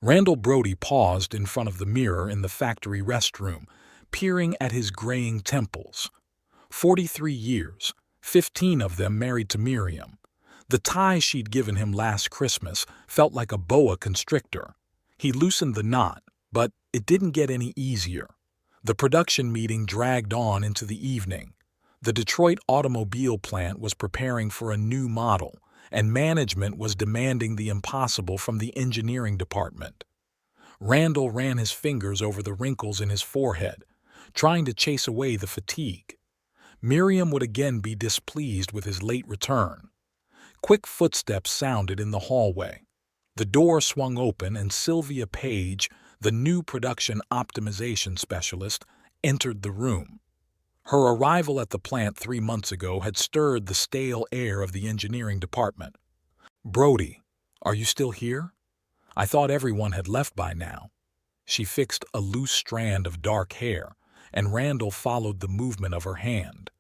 Randall Brody paused in front of the mirror in the factory restroom, peering at his graying temples. 43 years, 15 of them married to Miriam. The tie she'd given him last Christmas felt like a boa constrictor. He loosened the knot, but it didn't get any easier. The production meeting dragged on into the evening. The Detroit automobile plant was preparing for a new model, and management was demanding the impossible from the engineering department. Randall ran his fingers over the wrinkles in his forehead, trying to chase away the fatigue. Miriam would again be displeased with his late return. Quick footsteps sounded in the hallway. The door swung open and Sylvia Page, the new production optimization specialist, entered the room. Her arrival at the plant 3 months ago had stirred the stale air of the engineering department. "Brody, are you still here? I thought everyone had left by now." She fixed a loose strand of dark hair, and Randall followed the movement of her hand.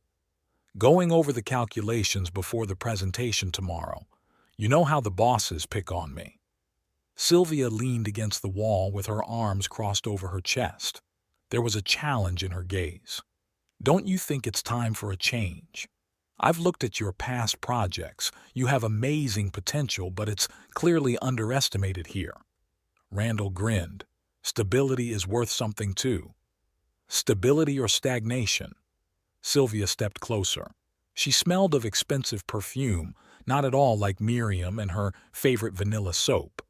"Going over the calculations before the presentation tomorrow. You know how the bosses pick on me." Sylvia leaned against the wall with her arms crossed over her chest. There was a challenge in her gaze. "Don't you think it's time for a change? I've looked at your past projects. You have amazing potential, but it's clearly underestimated here." Randall grinned. "Stability is worth something too." "Stability or stagnation?" Sylvia stepped closer. She smelled of expensive perfume, not at all like Miriam and her favorite vanilla soap.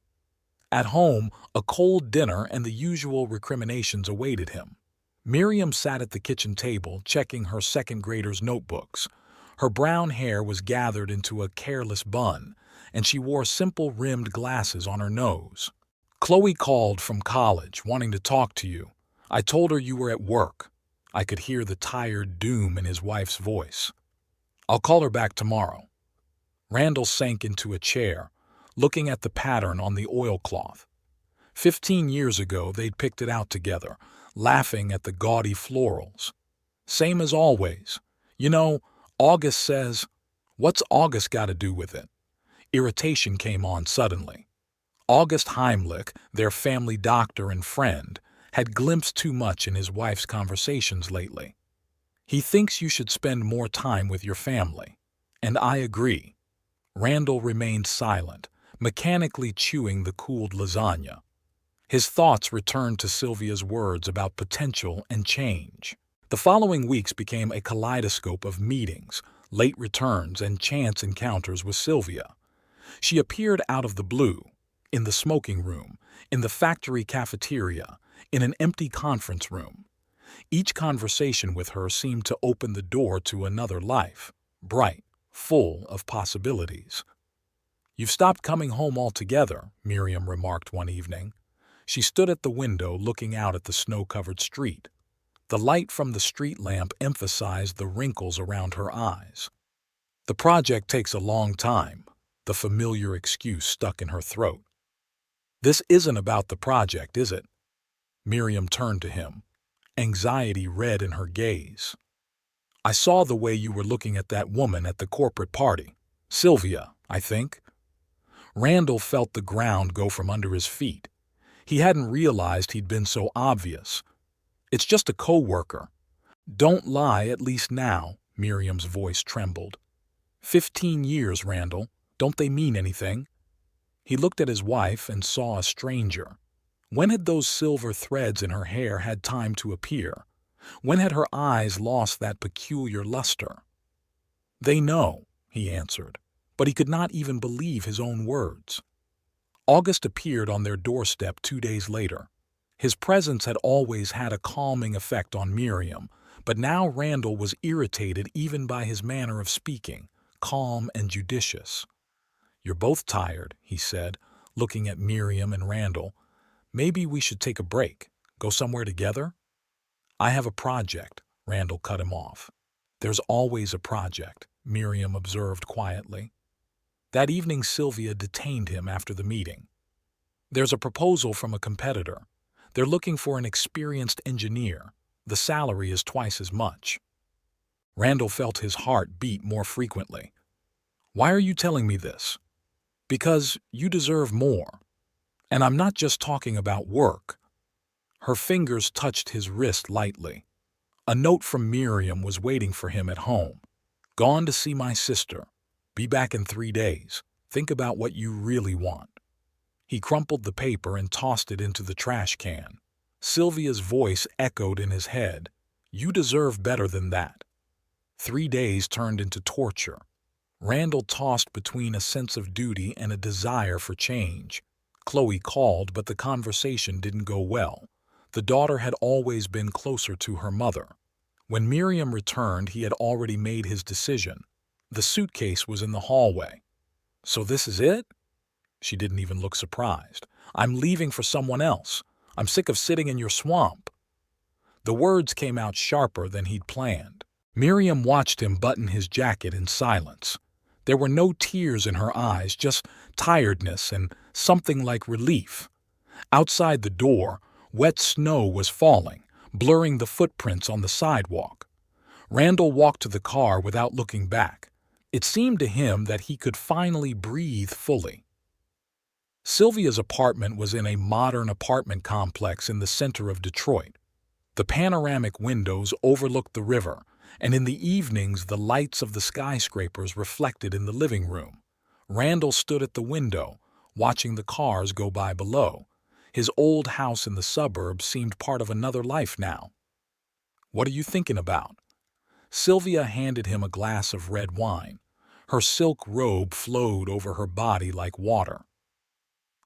At home, a cold dinner and the usual recriminations awaited him. Miriam sat at the kitchen table, checking her second grader's notebooks. Her brown hair was gathered into a careless bun, and she wore simple-rimmed glasses on her nose. "Chloe called from college, wanting to talk to you. I told her you were at work." I could hear the tired doom in his wife's voice. "I'll call her back tomorrow." Randall sank into a chair, looking at the pattern on the oilcloth. 15 years ago, they'd picked it out together, laughing at the gaudy florals. Same as always. "You know, August says—" "What's August got to do with it?" Irritation came on suddenly. August Heimlich, their family doctor and friend, had glimpsed too much in his wife's conversations lately. "He thinks you should spend more time with your family. And I agree." Randall remained silent, mechanically chewing the cooled lasagna. His thoughts returned to Sylvia's words about potential and change. The following weeks became a kaleidoscope of meetings, late returns, and chance encounters with Sylvia. She appeared out of the blue, in the smoking room, in the factory cafeteria, in an empty conference room. Each conversation with her seemed to open the door to another life, bright, full of possibilities. "You've stopped coming home altogether," Miriam remarked one evening. She stood at the window looking out at the snow-covered street. The light from the street lamp emphasized the wrinkles around her eyes. "The project takes a long time," the familiar excuse stuck in her throat. "This isn't about the project, is it?" Miriam turned to him, anxiety red in her gaze. "I saw the way you were looking at that woman at the corporate party. Sylvia, I think." Randall felt the ground go from under his feet. He hadn't realized he'd been so obvious. "It's just a co-worker." "Don't lie, at least now," Miriam's voice trembled. 15 years, Randall. Don't they mean anything?" He looked at his wife and saw a stranger. When had those silver threads in her hair had time to appear? When had her eyes lost that peculiar luster? "They know," he answered, but he could not even believe his own words. August appeared on their doorstep 2 days later. His presence had always had a calming effect on Miriam, but now Randall was irritated even by his manner of speaking, calm and judicious. "You're both tired," he said, looking at Miriam and Randall. "Maybe we should take a break, go somewhere together?" "I have a project," Randall cut him off. "There's always a project," Miriam observed quietly. That evening Sylvia detained him after the meeting. "There's a proposal from a competitor. They're looking for an experienced engineer. The salary is twice as much." Randall felt his heart beat more frequently. "Why are you telling me this?" "Because you deserve more." And I'm not just talking about work. Her fingers touched his wrist lightly. A note from Miriam was waiting for him at home. Gone to see my sister. Be back in 3 days. Think about what you really want. He crumpled the paper and tossed it into the trash can. Sylvia's voice echoed in his head. You deserve better than that. 3 days turned into torture. Randall tossed between a sense of duty and a desire for change. Chloe called, but the conversation didn't go well. The daughter had always been closer to her mother. When Miriam returned, he had already made his decision. The suitcase was in the hallway. So this is it? She didn't even look surprised. I'm leaving for someone else. I'm sick of sitting in your swamp. The words came out sharper than he'd planned. Miriam watched him button his jacket in silence. There were no tears in her eyes, just tiredness and something like relief. Outside the door, wet snow was falling, blurring the footprints on the sidewalk. Randall walked to the car without looking back. It seemed to him that he could finally breathe fully. Sylvia's apartment was in a modern apartment complex in the center of Detroit. The panoramic windows overlooked the river, and in the evenings the lights of the skyscrapers reflected in the living room. Randall stood at the window, watching the cars go by below. His old house in the suburbs seemed part of another life now. What are you thinking about? Sylvia handed him a glass of red wine. Her silk robe flowed over her body like water.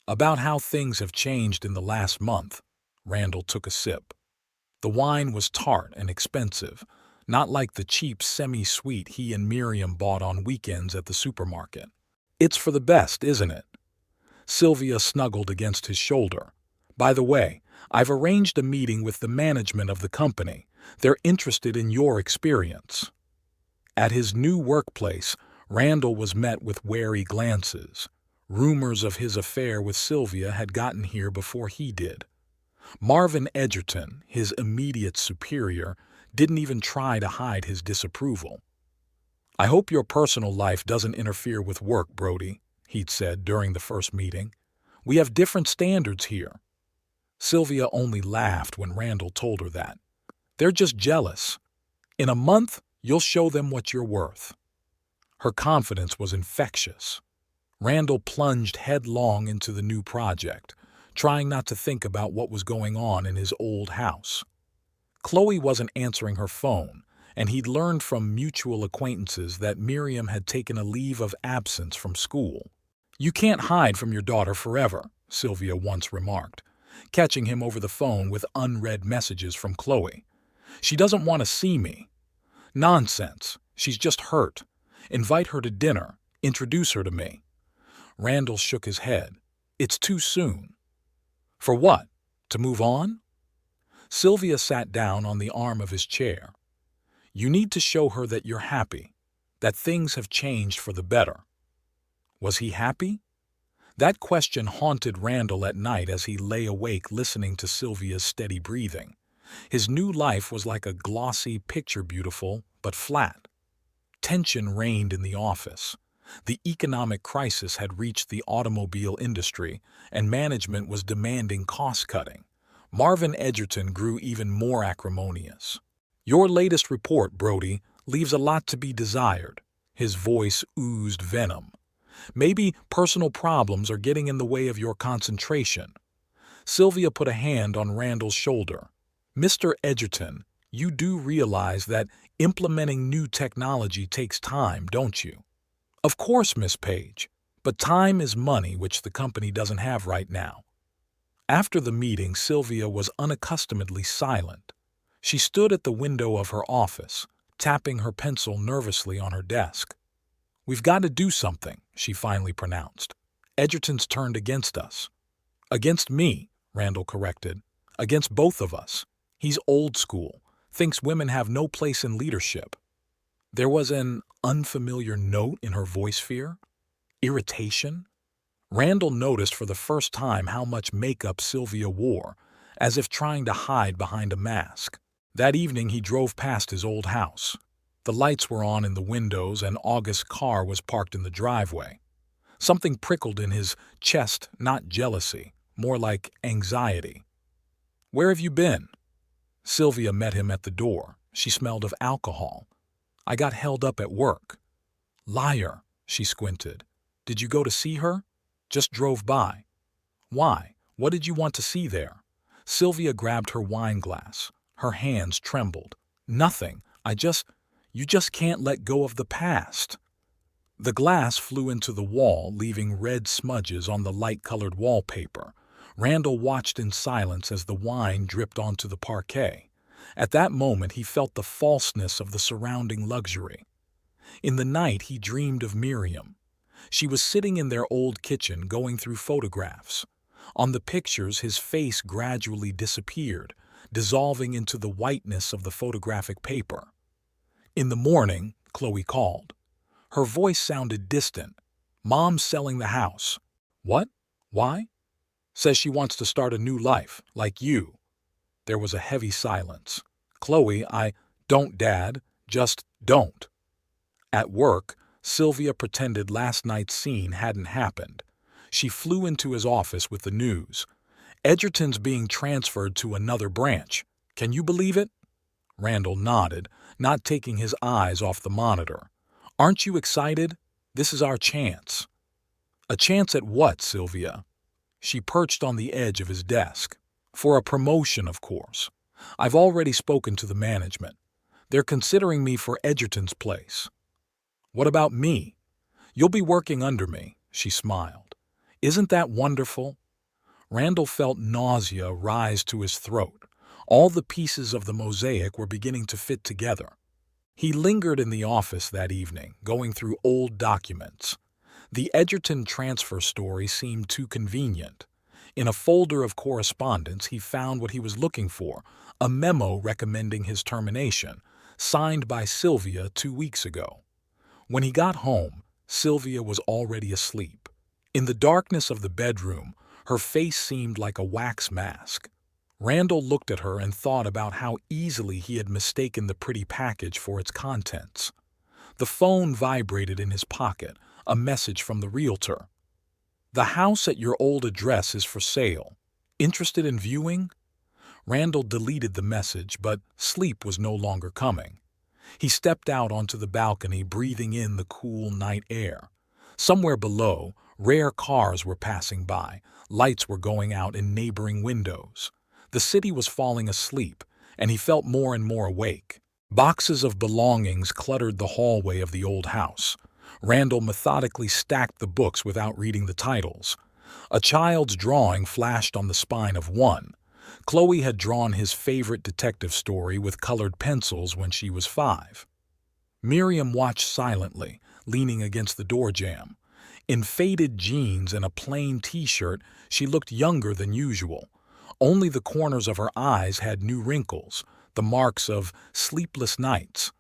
About how things have changed in the last month. Randall took a sip. The wine was tart and expensive, not like the cheap semi-sweet he and Miriam bought on weekends at the supermarket. It's for the best, isn't it? Sylvia snuggled against his shoulder. By the way, I've arranged a meeting with the management of the company. They're interested in your experience. At his new workplace, Randall was met with wary glances. Rumors of his affair with Sylvia had gotten here before he did. Marvin Edgerton, his immediate superior, didn't even try to hide his disapproval. I hope your personal life doesn't interfere with work, Brody, he'd said during the first meeting. We have different standards here. Sylvia only laughed when Randall told her that. They're just jealous. In a month, you'll show them what you're worth. Her confidence was infectious. Randall plunged headlong into the new project, trying not to think about what was going on in his old house. Chloe wasn't answering her phone, and he'd learned from mutual acquaintances that Miriam had taken a leave of absence from school. You can't hide from your daughter forever, Sylvia once remarked, catching him over the phone with unread messages from Chloe. She doesn't want to see me. Nonsense. She's just hurt. Invite her to dinner. Introduce her to me. Randall shook his head. It's too soon. For what? To move on? Sylvia sat down on the arm of his chair. You need to show her that you're happy, that things have changed for the better. Was he happy? That question haunted Randall at night as he lay awake listening to Sylvia's steady breathing. His new life was like a glossy picture, beautiful but flat. Tension reigned in the office. The economic crisis had reached the automobile industry, and management was demanding cost-cutting. Marvin Edgerton grew even more acrimonious. Your latest report, Brody, leaves a lot to be desired. His voice oozed venom. Maybe personal problems are getting in the way of your concentration. Sylvia put a hand on Randall's shoulder. Mr. Edgerton, you do realize that implementing new technology takes time, don't you? Of course, Miss Page, but time is money, which the company doesn't have right now. After the meeting, Sylvia was unaccustomedly silent. She stood at the window of her office, tapping her pencil nervously on her desk. We've got to do something, she finally pronounced. Edgerton's turned against us. Against me, Randall corrected. Against both of us. He's old school, thinks women have no place in leadership. There was an unfamiliar note in her voice, fear, irritation. Randall noticed for the first time how much makeup Sylvia wore, as if trying to hide behind a mask. That evening he drove past his old house. The lights were on in the windows and August's car was parked in the driveway. Something prickled in his chest, not jealousy, more like anxiety. "Where have you been?" Sylvia met him at the door. She smelled of alcohol. "I got held up at work." "Liar," she squinted. "Did you go to see her?" "Just drove by." "Why? What did you want to see there?" Sylvia grabbed her wine glass. Her hands trembled. "Nothing. You just can't let go of the past." The glass flew into the wall, leaving red smudges on the light-colored wallpaper. Randall watched in silence as the wine dripped onto the parquet. At that moment he felt the falseness of the surrounding luxury. In the night he dreamed of Miriam. She was sitting in their old kitchen going through photographs. On the pictures his face gradually disappeared, dissolving into the whiteness of the photographic paper. In the morning, Chloe called. Her voice sounded distant. "Mom's selling the house." "What? Why?" "Says she wants to start a new life, like you." There was a heavy silence. "Chloe, don't, Dad. Just don't." At work, Sylvia pretended last night's scene hadn't happened. She flew into his office with the news. "Edgerton's being transferred to another branch. Can you believe it?" Randall nodded, not taking his eyes off the monitor. "Aren't you excited? This is our chance." "A chance at what, Sylvia?" She perched on the edge of his desk. "For a promotion, of course. I've already spoken to the management. They're considering me for Edgerton's place." "What about me?" "You'll be working under me," she smiled. "Isn't that wonderful?" Randall felt nausea rise to his throat. All the pieces of the mosaic were beginning to fit together. He lingered in the office that evening, going through old documents. The Edgerton transfer story seemed too convenient. In a folder of correspondence he found what he was looking for, a memo recommending his termination, signed by Sylvia 2 weeks ago. When he got home, Sylvia was already asleep. In the darkness of the bedroom, her face seemed like a wax mask. Randall looked at her and thought about how easily he had mistaken the pretty package for its contents. The phone vibrated in his pocket, a message from the realtor. "The house at your old address is for sale. Interested in viewing?" Randall deleted the message, but sleep was no longer coming. He stepped out onto the balcony, breathing in the cool night air. Somewhere below, rare cars were passing by. Lights were going out in neighboring windows. The city was falling asleep, and he felt more and more awake. Boxes of belongings cluttered the hallway of the old house. Randall methodically stacked the books without reading the titles. A child's drawing flashed on the spine of one. Chloe had drawn his favorite detective story with colored pencils when she was 5. Miriam watched silently, leaning against the door jamb. In faded jeans and a plain t-shirt, she looked younger than usual. Only the corners of her eyes had new wrinkles, the marks of sleepless nights.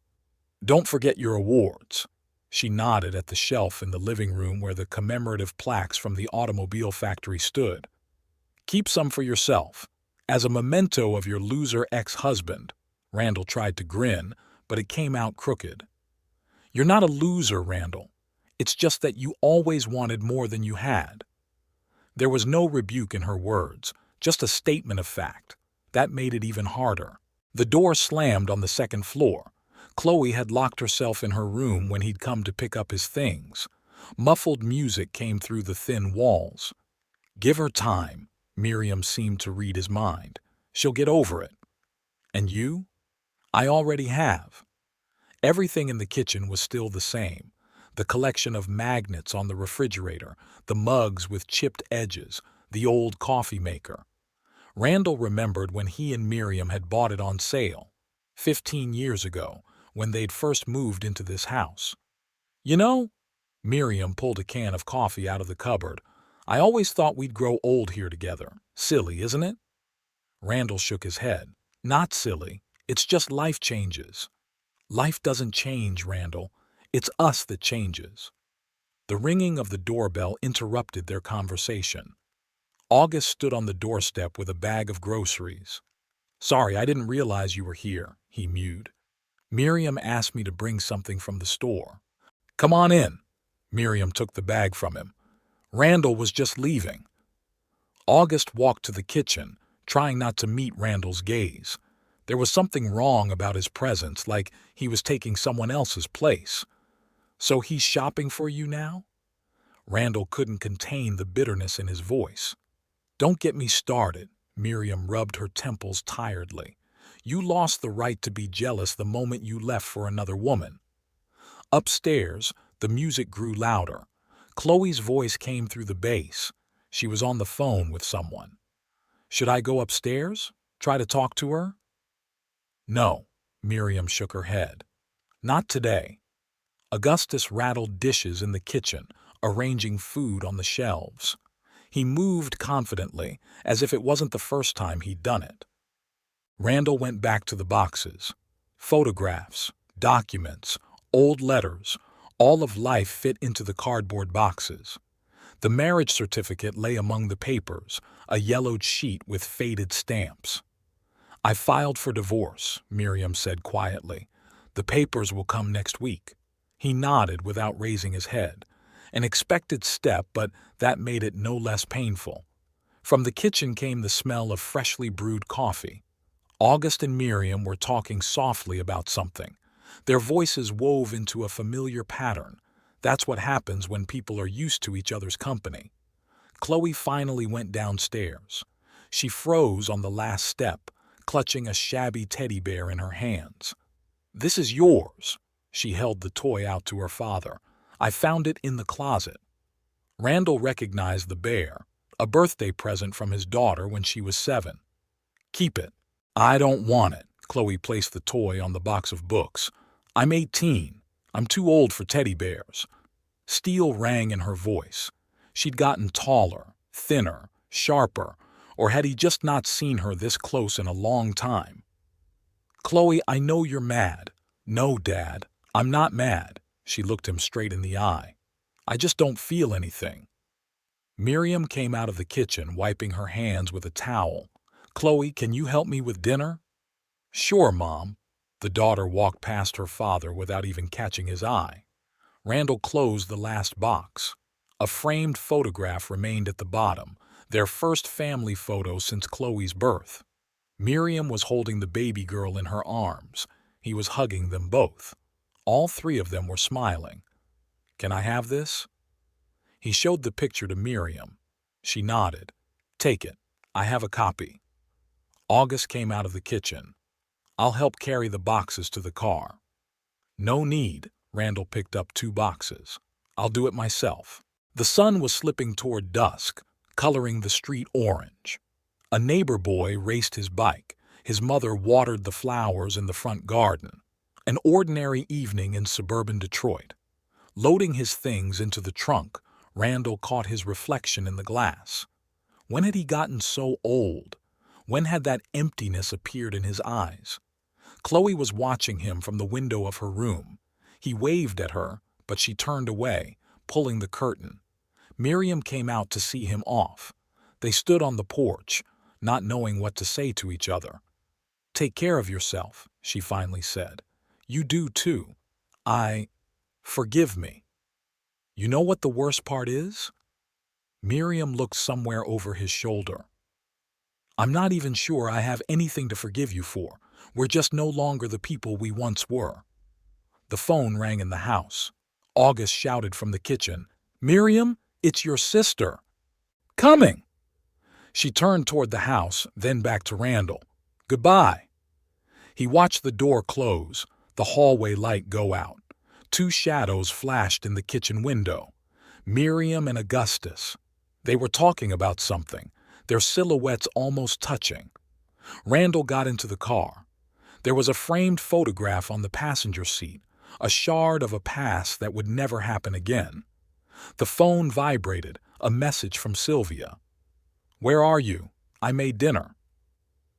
"Don't forget your awards." She nodded at the shelf in the living room where the commemorative plaques from the automobile factory stood. "Keep some for yourself, as a memento of your loser ex-husband." Randall tried to grin, but it came out crooked. "You're not a loser, Randall. It's just that you always wanted more than you had." There was no rebuke in her words, just a statement of fact. That made it even harder. The door slammed on the second floor. Chloe had locked herself in her room when he'd come to pick up his things. Muffled music came through the thin walls. "Give her time." Miriam seemed to read his mind. "She'll get over it." "And you?" "I already have." Everything in the kitchen was still the same. The collection of magnets on the refrigerator, the mugs with chipped edges, the old coffee maker. Randall remembered when he and Miriam had bought it on sale, 15 years ago, when they'd first moved into this house. "You know," Miriam pulled a can of coffee out of the cupboard, "I always thought we'd grow old here together. Silly, isn't it?" Randall shook his head. "Not silly. It's just life changes." "Life doesn't change, Randall. It's us that changes." The ringing of the doorbell interrupted their conversation. August stood on the doorstep with a bag of groceries. "Sorry, I didn't realize you were here," he mewed. "Miriam asked me to bring something from the store." "Come on in." Miriam took the bag from him. "Randall was just leaving." August walked to the kitchen, trying not to meet Randall's gaze. There was something wrong about his presence, like he was taking someone else's place. "So he's shopping for you now?" Randall couldn't contain the bitterness in his voice. "Don't get me started." Miriam rubbed her temples tiredly. "You lost the right to be jealous the moment you left for another woman." Upstairs, the music grew louder. Chloe's voice came through the bass. She was on the phone with someone. "Should I go upstairs? Try to talk to her?" "No," Miriam shook her head. "Not today." Augustus rattled dishes in the kitchen, arranging food on the shelves. He moved confidently, as if it wasn't the first time he'd done it. Randall went back to the boxes. Photographs, documents, old letters, all of life fit into the cardboard boxes. The marriage certificate lay among the papers, a yellowed sheet with faded stamps. "I filed for divorce," Miriam said quietly. "The papers will come next week." He nodded without raising his head. An expected step, but that made it no less painful. From the kitchen came the smell of freshly brewed coffee. August and Miriam were talking softly about something. Their voices wove into a familiar pattern. That's what happens when people are used to each other's company. Chloe finally went downstairs. She froze on the last step, clutching a shabby teddy bear in her hands. "This is yours." She held the toy out to her father. "I found it in the closet." Randall recognized the bear, a birthday present from his daughter when she was 7. "Keep it." "I don't want it." Chloe placed the toy on the box of books. "I'm 18. I'm too old for teddy bears." Steel rang in her voice. She'd gotten taller, thinner, sharper, or had he just not seen her this close in a long time? "Chloe, I know you're mad." "No, Dad, I'm not mad." She looked him straight in the eye. "I just don't feel anything." Miriam came out of the kitchen, wiping her hands with a towel. "Chloe, can you help me with dinner?" "Sure, Mom." The daughter walked past her father without even catching his eye. Randall closed the last box. A framed photograph remained at the bottom, their first family photo since Chloe's birth. Miriam was holding the baby girl in her arms. He was hugging them both. All three of them were smiling. "Can I have this?" He showed the picture to Miriam. She nodded. "Take it. I have a copy." August came out of the kitchen. "I'll help carry the boxes to the car." "No need." Randall picked up 2 boxes. "I'll do it myself." The sun was slipping toward dusk, coloring the street orange. A neighbor boy raced his bike. His mother watered the flowers in the front garden. An ordinary evening in suburban Detroit. Loading his things into the trunk, Randall caught his reflection in the glass. When had he gotten so old? When had that emptiness appeared in his eyes? Chloe was watching him from the window of her room. He waved at her, but she turned away, pulling the curtain. Miriam came out to see him off. They stood on the porch, not knowing what to say to each other. "Take care of yourself," she finally said. "You do too. Forgive me." "You know what the worst part is?" Miriam looked somewhere over his shoulder. "I'm not even sure I have anything to forgive you for. We're just no longer the people we once were." The phone rang in the house. August shouted from the kitchen, "Miriam, it's your sister." "Coming!" She turned toward the house, then back to Randall. "Goodbye." He watched the door close, the hallway light go out. 2 shadows flashed in the kitchen window. Miriam and Augustus. They were talking about something, their silhouettes almost touching. Randall got into the car. There was a framed photograph on the passenger seat, a shard of a past that would never happen again. The phone vibrated, a message from Sylvia. "Where are you? I made dinner."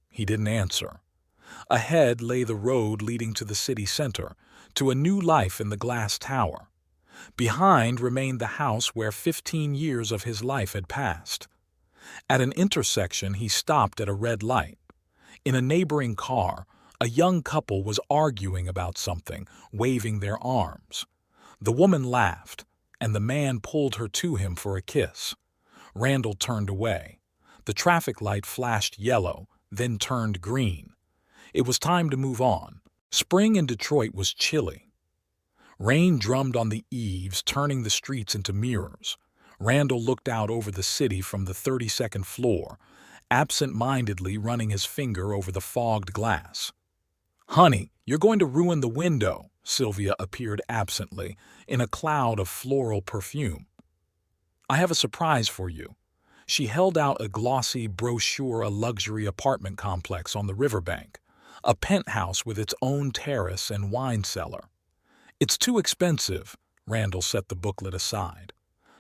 He didn't answer. Ahead lay the road leading to the city center, to a new life in the glass tower. Behind remained the house where 15 years of his life had passed. At an intersection, he stopped at a red light. In a neighboring car, a young couple was arguing about something, waving their arms. The woman laughed, and the man pulled her to him for a kiss. Randall turned away. The traffic light flashed yellow, then turned green. It was time to move on. Spring in Detroit was chilly. Rain drummed on the eaves, turning the streets into mirrors. Randall looked out over the city from the 32nd floor, absent-mindedly running his finger over the fogged glass. "Honey, you're going to ruin the window." Sylvia appeared absently, in a cloud of floral perfume. "I have a surprise for you." She held out a glossy brochure, a luxury apartment complex on the riverbank, a penthouse with its own terrace and wine cellar. "It's too expensive," Randall set the booklet aside.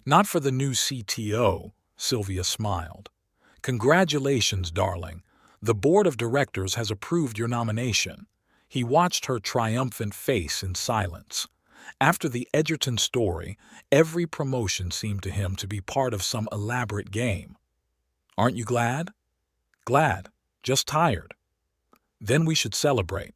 "Not for the new CTO," Sylvia smiled. "Congratulations, darling. The board of directors has approved your nomination." He watched her triumphant face in silence. After the Edgerton story, every promotion seemed to him to be part of some elaborate game. "Aren't you glad?" "Glad. Just tired." "Then we should celebrate.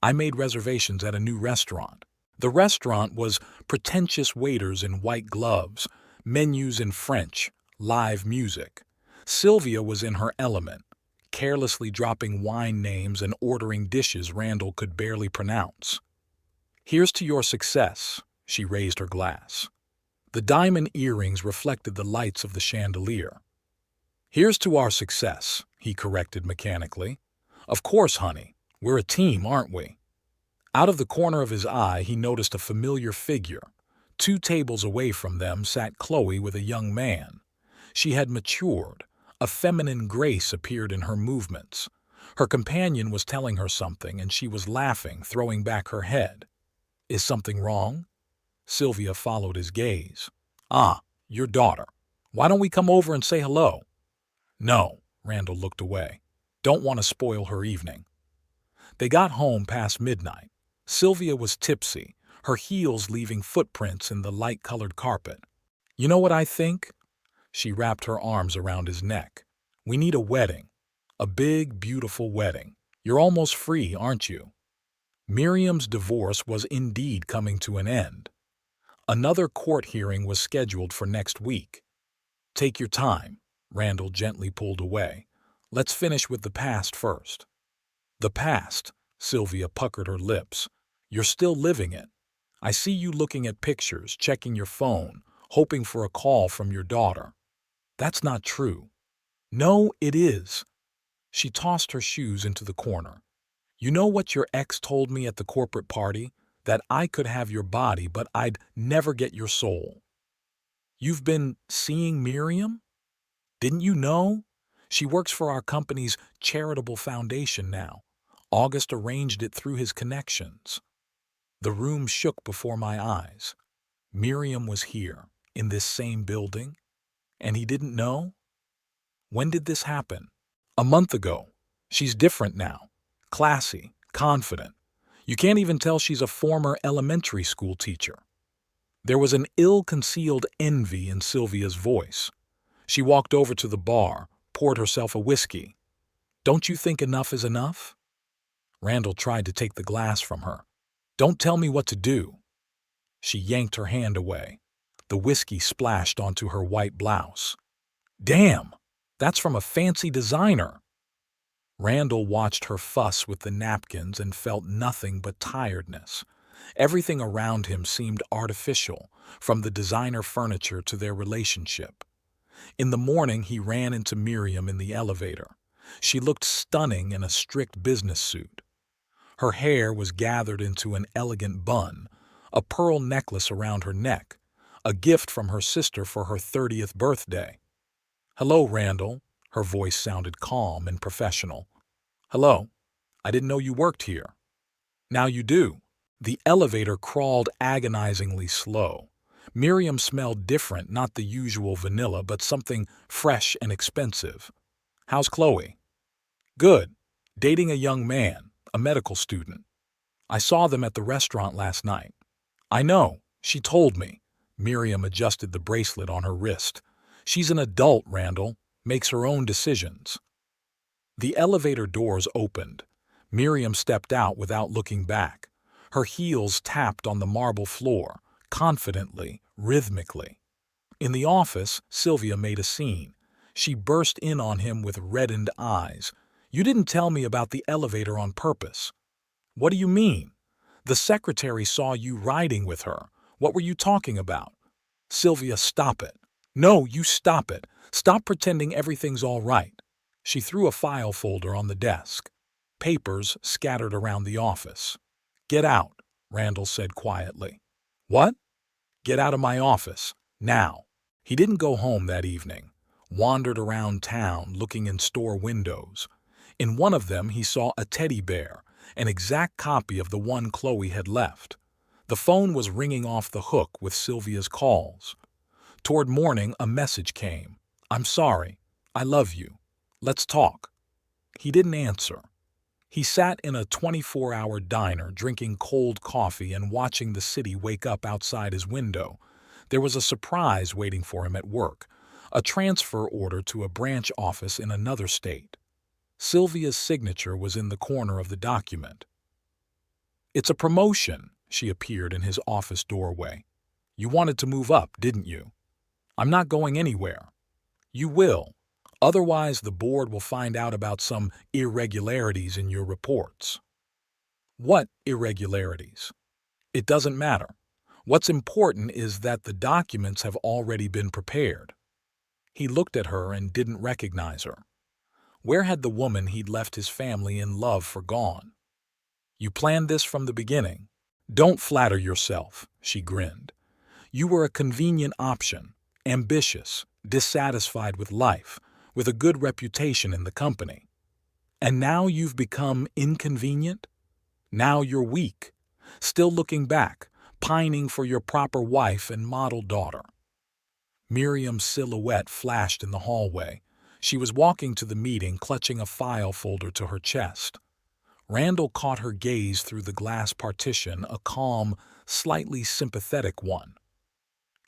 I made reservations at a new restaurant." The restaurant was pretentious waiters in white gloves, menus in French, live music. Sylvia was in her element, carelessly dropping wine names and ordering dishes Randall could barely pronounce. "Here's to your success," she raised her glass. The diamond earrings reflected the lights of the chandelier. "Here's to our success," he corrected mechanically. "Of course, honey. We're a team, aren't we?" Out of the corner of his eye, he noticed a familiar figure. 2 tables away from them sat Chloe with a young man. She had matured. A feminine grace appeared in her movements. Her companion was telling her something, and she was laughing, throwing back her head. "Is something wrong?" Sylvia followed his gaze. "Ah, your daughter. Why don't we come over and say hello?" "No," Randall looked away. "Don't want to spoil her evening." They got home past midnight. Sylvia was tipsy, her heels leaving footprints in the light-colored carpet. "You know what I think?" She wrapped her arms around his neck. "We need a wedding. A big, beautiful wedding. You're almost free, aren't you?" Miriam's divorce was indeed coming to an end. Another court hearing was scheduled for next week. "Take your time," Randall gently pulled away. "Let's finish with the past first." "The past," Sylvia puckered her lips. "You're still living it. I see you looking at pictures, checking your phone, hoping for a call from your daughter." "That's not true." "No, it is." She tossed her shoes into the corner. "You know what your ex told me at the corporate party? That I could have your body, but I'd never get your soul." "You've been seeing Miriam? Didn't you know? She works for our company's charitable foundation now. August arranged it through his connections." The room shook before my eyes. Miriam was here, in this same building, and he didn't know? When did this happen? "A month ago. She's different now. Classy, confident. You can't even tell she's a former elementary school teacher." There was an ill-concealed envy in Sylvia's voice. She walked over to the bar, poured herself a whiskey. "Don't you think enough is enough?" Randall tried to take the glass from her. "Don't tell me what to do." She yanked her hand away. The whiskey splashed onto her white blouse. "Damn! That's from a fancy designer." Randall watched her fuss with the napkins and felt nothing but tiredness. Everything around him seemed artificial, from the designer furniture to their relationship. In the morning, he ran into Miriam in the elevator. She looked stunning in a strict business suit. Her hair was gathered into an elegant bun, a pearl necklace around her neck, a gift from her sister for her 30th birthday. "Hello, Randall." Her voice sounded calm and professional. "Hello. I didn't know you worked here." "Now you do." The elevator crawled agonizingly slow. Miriam smelled different, not the usual vanilla, but something fresh and expensive. "How's Chloe?" "Good. Dating a young man, a medical student. I saw them at the restaurant last night." "I know. She told me." Miriam adjusted the bracelet on her wrist. "She's an adult, Randall. Makes her own decisions." The elevator doors opened. Miriam stepped out without looking back. Her heels tapped on the marble floor, confidently, rhythmically. In the office, Sylvia made a scene. She burst in on him with reddened eyes. "You didn't tell me about the elevator on purpose." "What do you mean? The secretary saw you riding with her. What were you talking about?" "Sylvia, stop it." "No, you stop it. Stop pretending everything's all right." She threw a file folder on the desk. Papers scattered around the office. "Get out," Randall said quietly. "What?" "Get out of my office. Now." He didn't go home that evening. Wandered around town looking in store windows. In one of them he saw a teddy bear, an exact copy of the one Chloe had left. The phone was ringing off the hook with Sylvia's calls. Toward morning a message came. "I'm sorry. I love you. Let's talk." He didn't answer. He sat in a 24-hour diner drinking cold coffee and watching the city wake up outside his window. There was a surprise waiting for him at work, a transfer order to a branch office in another state. Sylvia's signature was in the corner of the document. "It's a promotion," she appeared in his office doorway. "You wanted to move up, didn't you?" "I'm not going anywhere." "You will. Otherwise, the board will find out about some irregularities in your reports." "What irregularities?" "It doesn't matter. What's important is that the documents have already been prepared." He looked at her and didn't recognize her. Where had the woman he'd left his family in love for gone? "You planned this from the beginning." "Don't flatter yourself," she grinned. "You were a convenient option, ambitious, dissatisfied with life, with a good reputation in the company. And now you've become inconvenient? Now you're weak, still looking back, pining for your proper wife and model daughter." Miriam's silhouette flashed in the hallway. She was walking to the meeting, clutching a file folder to her chest. Randall caught her gaze through the glass partition, a calm, slightly sympathetic one.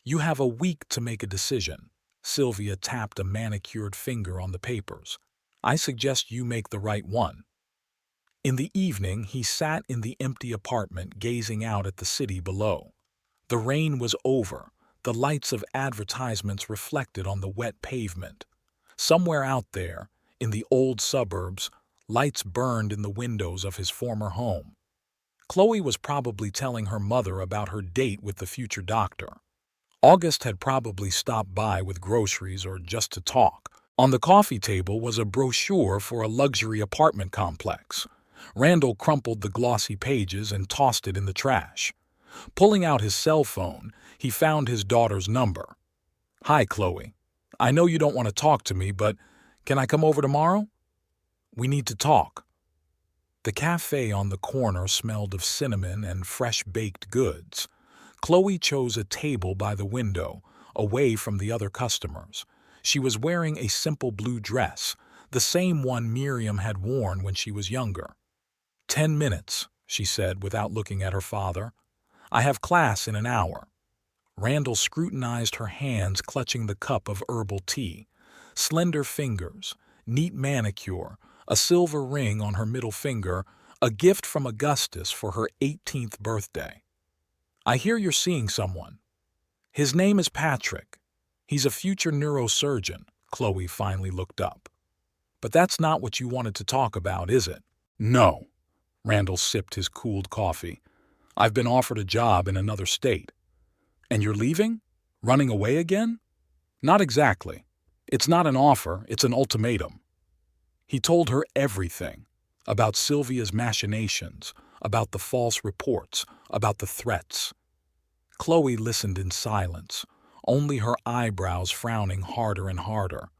"You have a week to make a decision." Sylvia tapped a manicured finger on the papers. "I suggest you make the right one." In the evening, he sat in the empty apartment gazing out at the city below. The rain was over, the lights of advertisements reflected on the wet pavement. Somewhere out there, in the old suburbs, lights burned in the windows of his former home. Chloe was probably telling her mother about her date with the future doctor. August had probably stopped by with groceries or just to talk. On the coffee table was a brochure for a luxury apartment complex. Randall crumpled the glossy pages and tossed it in the trash. Pulling out his cell phone, he found his daughter's number. "Hi, Chloe. I know you don't want to talk to me, but can I come over tomorrow? We need to talk." The cafe on the corner smelled of cinnamon and fresh baked goods. Chloe chose a table by the window, away from the other customers. She was wearing a simple blue dress, the same one Miriam had worn when she was younger. 10 minutes, she said without looking at her father. "I have class in an hour." Randall scrutinized her hands clutching the cup of herbal tea. Slender fingers, neat manicure, a silver ring on her middle finger, a gift from Augustus for her 18th birthday. "I hear you're seeing someone." "His name is Patrick. He's a future neurosurgeon." Chloe finally looked up. "But that's not what you wanted to talk about, is it?" "No." Randall sipped his cooled coffee. "I've been offered a job in another state." "And you're leaving? Running away again?" "Not exactly. It's not an offer, it's an ultimatum." He told her everything, about Sylvia's machinations, about the false reports, about the threats. Chloe listened in silence, only her eyebrows frowning harder and harder.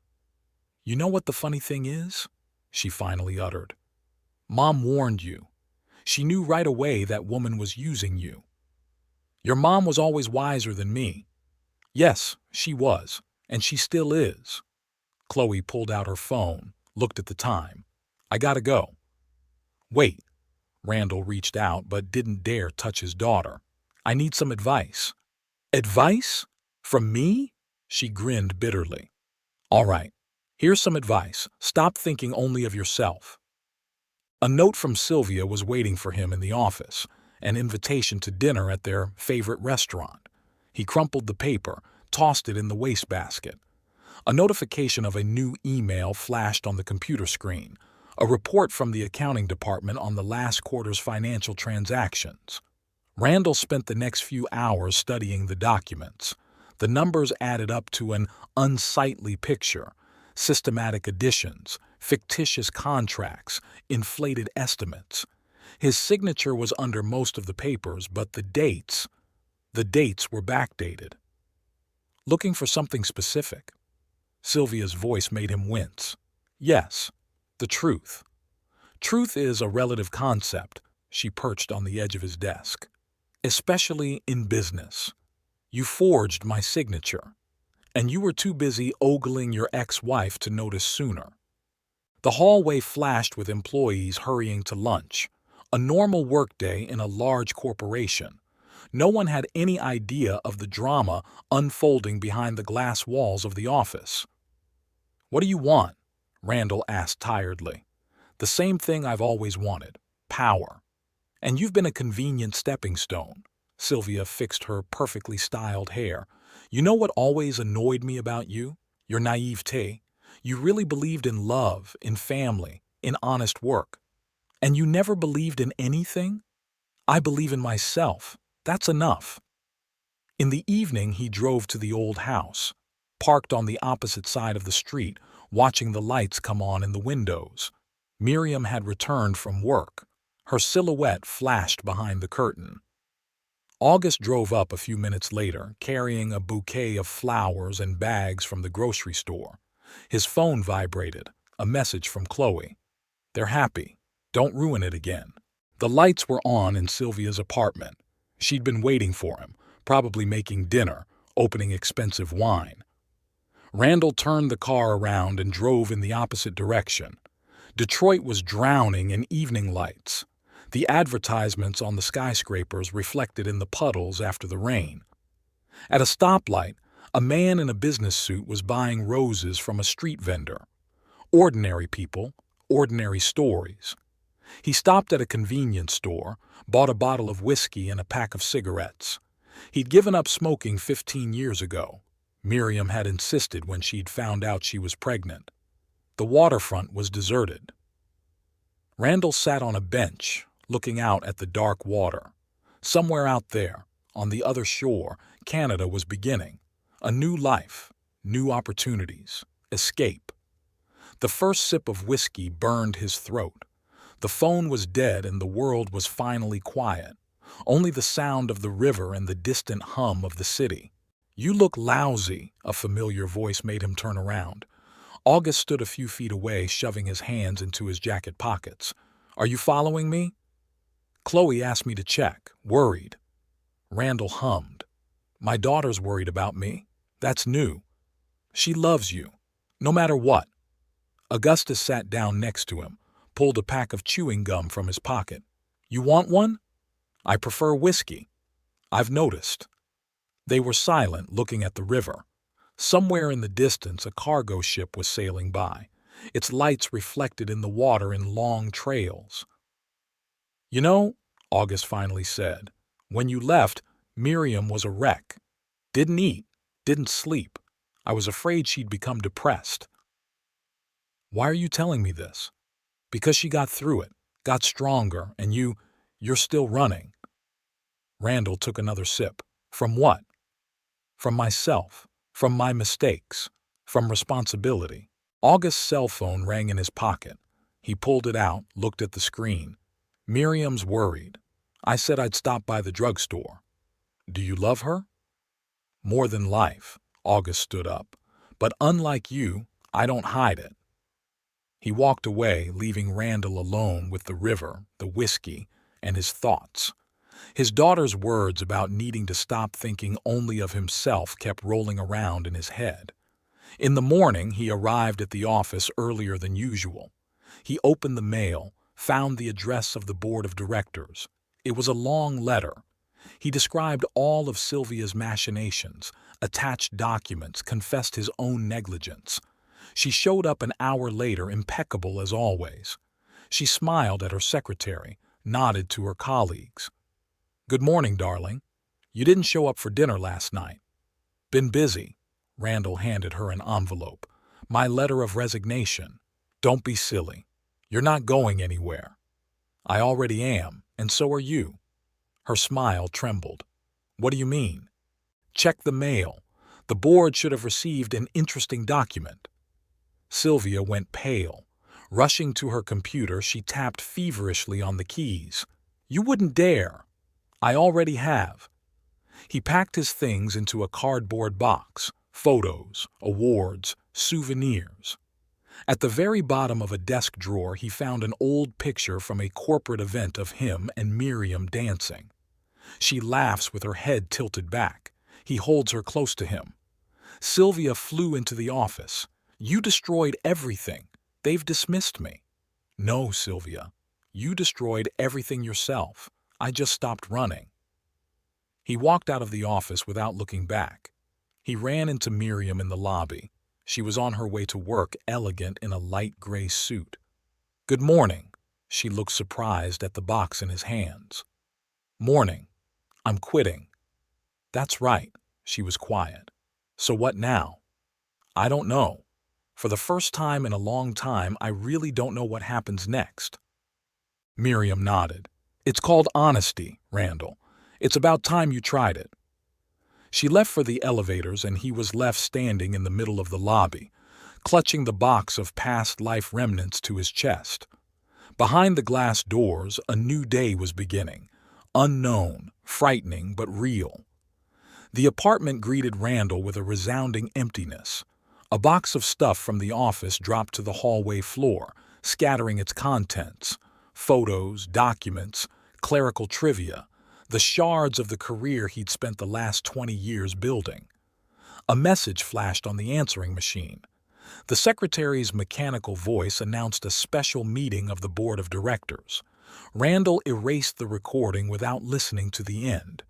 "You know what the funny thing is?" she finally uttered. "Mom warned you. She knew right away that woman was using you." "Your mom was always wiser than me." "Yes, she was, and she still is." Chloe pulled out her phone, looked at the time. "I gotta go." "Wait." Randall reached out but didn't dare touch his daughter. "I need some advice." "Advice? From me?" She grinned bitterly. "All right. Here's some advice. Stop thinking only of yourself." A note from Sylvia was waiting for him in the office, an invitation to dinner at their favorite restaurant. He crumpled the paper, tossed it in the wastebasket. A notification of a new email flashed on the computer screen, a report from the accounting department on the last quarter's financial transactions. Randall spent the next few hours studying the documents. The numbers added up to an unsightly picture: systematic additions, fictitious contracts, inflated estimates. His signature was under most of the papers, but the dates were backdated. Looking for something specific? Sylvia's voice made him wince. Yes, the truth. Truth is a relative concept. She perched on the edge of his desk. Especially in business. You forged my signature, and you were too busy ogling your ex-wife to notice sooner. The hallway flashed with employees hurrying to lunch, a normal workday in a large corporation. No one had any idea of the drama unfolding behind the glass walls of the office. What do you want? Randall asked tiredly. The same thing I've always wanted: power. And you've been a convenient stepping stone. Sylvia fixed her perfectly styled hair. You know what always annoyed me about you? Your naivete. You really believed in love, in family, in honest work. And you never believed in anything? I believe in myself. That's enough. In the evening, he drove to the old house, parked on the opposite side of the street, watching the lights come on in the windows. Miriam had returned from work. Her silhouette flashed behind the curtain. August drove up a few minutes later, carrying a bouquet of flowers and bags from the grocery store. His phone vibrated, a message from Chloe. They're happy. Don't ruin it again. The lights were on in Sylvia's apartment. She'd been waiting for him, probably making dinner, opening expensive wine. Randall turned the car around and drove in the opposite direction. Detroit was drowning in evening lights. The advertisements on the skyscrapers reflected in the puddles after the rain. At a stoplight, a man in a business suit was buying roses from a street vendor. Ordinary people, ordinary stories. He stopped at a convenience store, bought a bottle of whiskey and a pack of cigarettes. He'd given up smoking 15 years ago. Miriam had insisted when she'd found out she was pregnant. The waterfront was deserted. Randall sat on a bench, looking out at the dark water. Somewhere out there, on the other shore, Canada was beginning. A new life, new opportunities, escape. The first sip of whiskey burned his throat. The phone was dead and the world was finally quiet. Only the sound of the river and the distant hum of the city. You look lousy, a familiar voice made him turn around. August stood a few feet away, shoving his hands into his jacket pockets. Are you following me? Chloe asked me to check, worried. Randall hummed. My daughter's worried about me. That's new. She loves you, no matter what. Augustus sat down next to him, pulled a pack of chewing gum from his pocket. You want one? I prefer whiskey. I've noticed. They were silent, looking at the river. Somewhere in the distance, a cargo ship was sailing by. Its lights reflected in the water in long trails. You know, August finally said, when you left, Miriam was a wreck. Didn't eat, didn't sleep. I was afraid she'd become depressed. Why are you telling me this? Because she got through it, got stronger, and you're still running. Randall took another sip. From what? From myself, from my mistakes, from responsibility. August's cell phone rang in his pocket. He pulled it out, looked at the screen. Miriam's worried. I said I'd stop by the drugstore. Do you love her? More than life. August stood up. But unlike you, I don't hide it. He walked away, leaving Randall alone with the river, the whiskey, and his thoughts. His daughter's words about needing to stop thinking only of himself kept rolling around in his head. In the morning, he arrived at the office earlier than usual. He opened the mail, found the address of the board of directors. It was a long letter. He described all of Sylvia's machinations, attached documents, confessed his own negligence. She showed up an hour later, impeccable as always. She smiled at her secretary, nodded to her colleagues. Good morning, darling. You didn't show up for dinner last night. Been busy. Randall handed her an envelope. "My letter of resignation. Don't be silly. You're not going anywhere." "I already am, and so are you." Her smile trembled. "What do you mean?" "Check the mail. The board should have received an interesting document." Sylvia went pale. Rushing to her computer, she tapped feverishly on the keys. "You wouldn't dare." "I already have." He packed his things into a cardboard box: photos, awards, souvenirs. At the very bottom of a desk drawer, he found an old picture from a corporate event of him and Miriam dancing. She laughs with her head tilted back. He holds her close to him. Sylvia flew into the office. "You destroyed everything. They've dismissed me." "No, Sylvia. You destroyed everything yourself. I just stopped running." He walked out of the office without looking back. He ran into Miriam in the lobby. She was on her way to work, elegant in a light gray suit. "Good morning." She looked surprised at the box in his hands. "Morning. I'm quitting." "That's right." She was quiet. "So what now?" "I don't know. For the first time in a long time, I really don't know what happens next." Miriam nodded. "It's called honesty, Randall. It's about time you tried it." She left for the elevators, and he was left standing in the middle of the lobby, clutching the box of past life remnants to his chest. Behind the glass doors, a new day was beginning, unknown, frightening, but real. The apartment greeted Randall with a resounding emptiness. A box of stuff from the office dropped to the hallway floor, scattering its contents: photos, documents, clerical trivia, the shards of the career he'd spent the last 20 years building. A message flashed on the answering machine. The secretary's mechanical voice announced a special meeting of the board of directors. Randall erased the recording without listening to the end.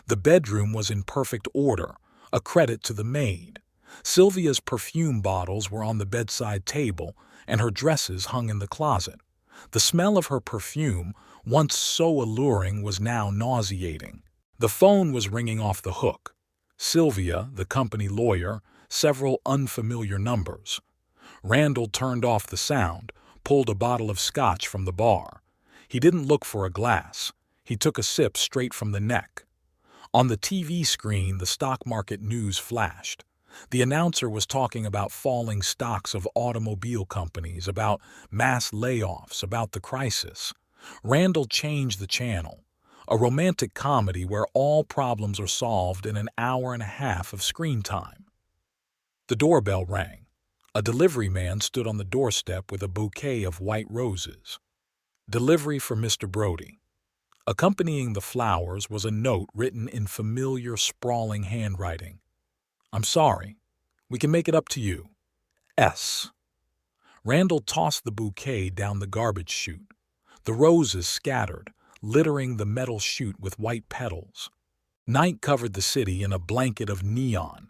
The bedroom was in perfect order, a credit to the maid. Sylvia's perfume bottles were on the bedside table, and her dresses hung in the closet. The smell of her perfume, once so alluring, was now nauseating. The phone was ringing off the hook. Sylvia, the company lawyer, several unfamiliar numbers. Randall turned off the sound, pulled a bottle of scotch from the bar. He didn't look for a glass. He took a sip straight from the neck. On the TV screen, the stock market news flashed. The announcer was talking about falling stocks of automobile companies, about mass layoffs, about the crisis. Randall changed the channel. A romantic comedy where all problems are solved in an hour and a half of screen time. The doorbell rang. A delivery man stood on the doorstep with a bouquet of white roses. "Delivery for Mr. Brody." Accompanying the flowers was a note written in familiar, sprawling handwriting. "I'm sorry. We can make it up to you. S." Randall tossed the bouquet down the garbage chute. The roses scattered, littering the metal chute with white petals. Night covered the city in a blanket of neon.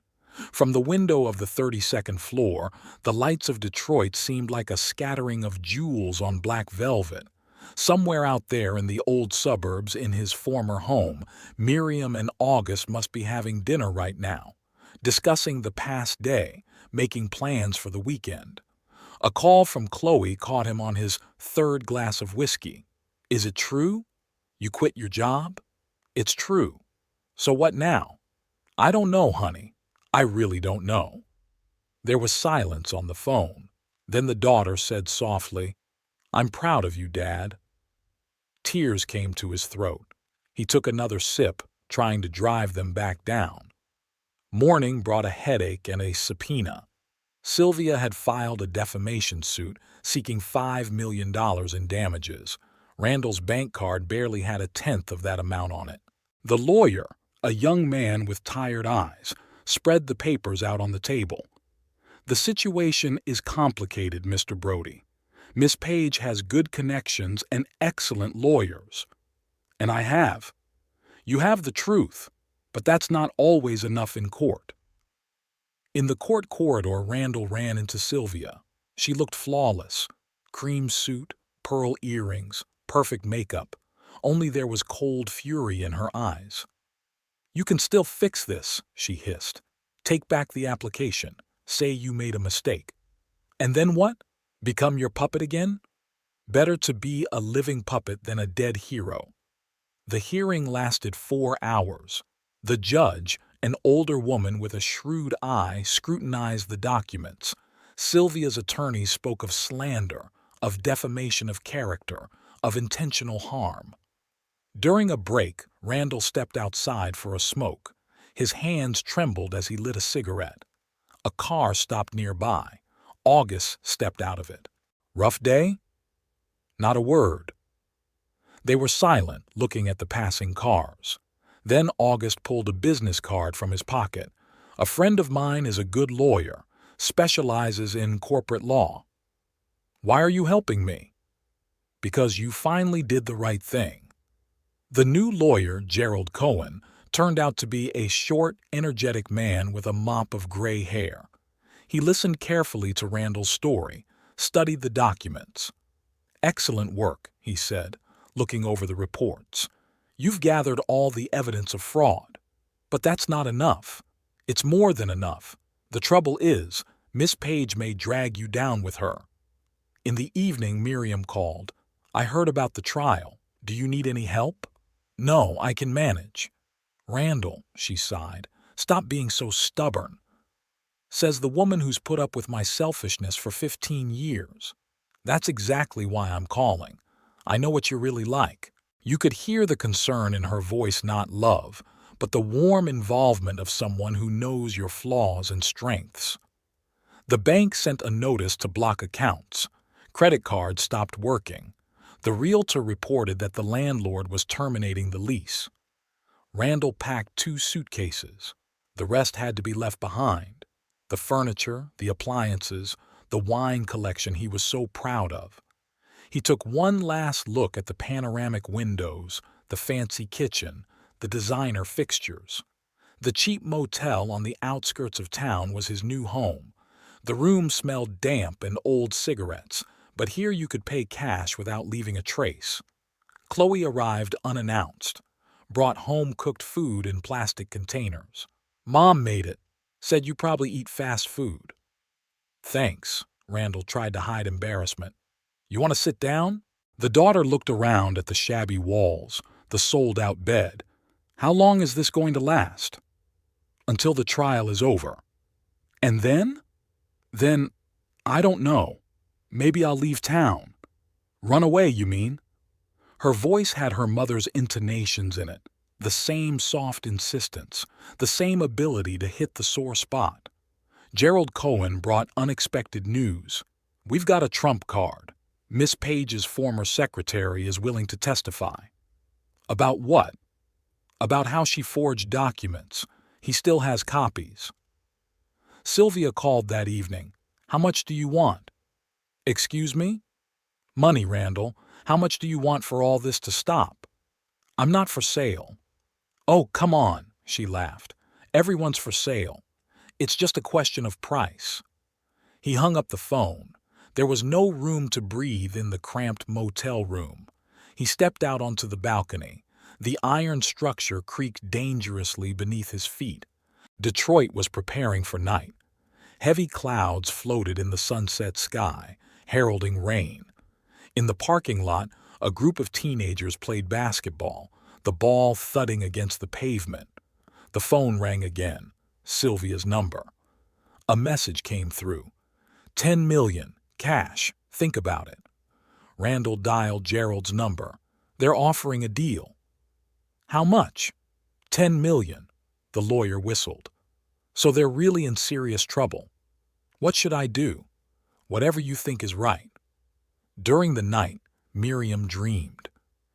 From the window of the 32nd floor, the lights of Detroit seemed like a scattering of jewels on black velvet. Somewhere out there in the old suburbs, in his former home, Miriam and August must be having dinner right now, discussing the past day, making plans for the weekend. A call from Chloe caught him on his third glass of whiskey. "Is it true? You quit your job?" "It's true." "So what now?" "I don't know, honey. I really don't know." There was silence on the phone. Then the daughter said softly, "I'm proud of you, Dad." Tears came to his throat. He took another sip, trying to drive them back down. Morning brought a headache and a subpoena. Sylvia had filed a defamation suit seeking $5 million in damages. Randall's bank card barely had a tenth of that amount on it. The lawyer, a young man with tired eyes, spread the papers out on the table. "The situation is complicated, Mr. Brody. Miss Page has good connections and excellent lawyers." "And I have." "You have the truth, but that's not always enough in court." In the court corridor, Randall ran into Sylvia. She looked flawless. Cream suit, pearl earrings, perfect makeup. Only there was cold fury in her eyes. "You can still fix this," she hissed. Take back the application. Say you made a mistake. And then what? Become your puppet again? Better to be a living puppet than a dead hero. The hearing lasted 4 hours. The judge, an older woman with a shrewd eye, scrutinized the documents. Sylvia's attorney spoke of slander, of defamation of character, of intentional harm. During a break, Randall stepped outside for a smoke. His hands trembled as he lit a cigarette. A car stopped nearby. August stepped out of it. Rough day? Not a word. They were silent, looking at the passing cars. Then August pulled a business card from his pocket. A friend of mine is a good lawyer, specializes in corporate law. Why are you helping me? Because you finally did the right thing. The new lawyer, Gerald Cohen, turned out to be a short, energetic man with a mop of gray hair. He listened carefully to Randall's story, studied the documents. Excellent work, he said, looking over the reports. You've gathered all the evidence of fraud. But that's not enough. It's more than enough. The trouble is, Miss Page may drag you down with her. In the evening, Miriam called. I heard about the trial. Do you need any help? No, I can manage. Randall, she sighed, stop being so stubborn. Says the woman who's put up with my selfishness for 15 years. That's exactly why I'm calling. I know what you're really like. You could hear the concern in her voice, not love, but the warm involvement of someone who knows your flaws and strengths. The bank sent a notice to block accounts. Credit cards stopped working. The realtor reported that the landlord was terminating the lease. Randall packed 2 suitcases. The rest had to be left behind. The furniture, the appliances, the wine collection he was so proud of. He took one last look at the panoramic windows, the fancy kitchen, the designer fixtures. The cheap motel on the outskirts of town was his new home. The room smelled damp and old cigarettes, but here you could pay cash without leaving a trace. Chloe arrived unannounced, brought home-cooked food in plastic containers. Mom made it. Said you probably eat fast food. Thanks, Randall tried to hide embarrassment. You want to sit down? The daughter looked around at the shabby walls, the sold-out bed. How long is this going to last? Until the trial is over. And then? Then, I don't know. Maybe I'll leave town. Run away, you mean? Her voice had her mother's intonations in it, the same soft insistence, the same ability to hit the sore spot. Gerald Cohen brought unexpected news. We've got a trump card. Miss Page's former secretary is willing to testify. About what? About how she forged documents. He still has copies. Sylvia called that evening. How much do you want? Excuse me? Money, Randall. How much do you want for all this to stop? I'm not for sale. Oh, come on, she laughed. Everyone's for sale. It's just a question of price. He hung up the phone. There was no room to breathe in the cramped motel room. He stepped out onto the balcony. The iron structure creaked dangerously beneath his feet. Detroit was preparing for night. Heavy clouds floated in the sunset sky, heralding rain. In the parking lot, a group of teenagers played basketball, the ball thudding against the pavement. The phone rang again. Sylvia's number. A message came through. 10 million, cash, think about it. Randall dialed Gerald's number. They're offering a deal. How much? 10 million, the lawyer whistled. So they're really in serious trouble. What should I do? Whatever you think is right. During the night, Miriam dreamed.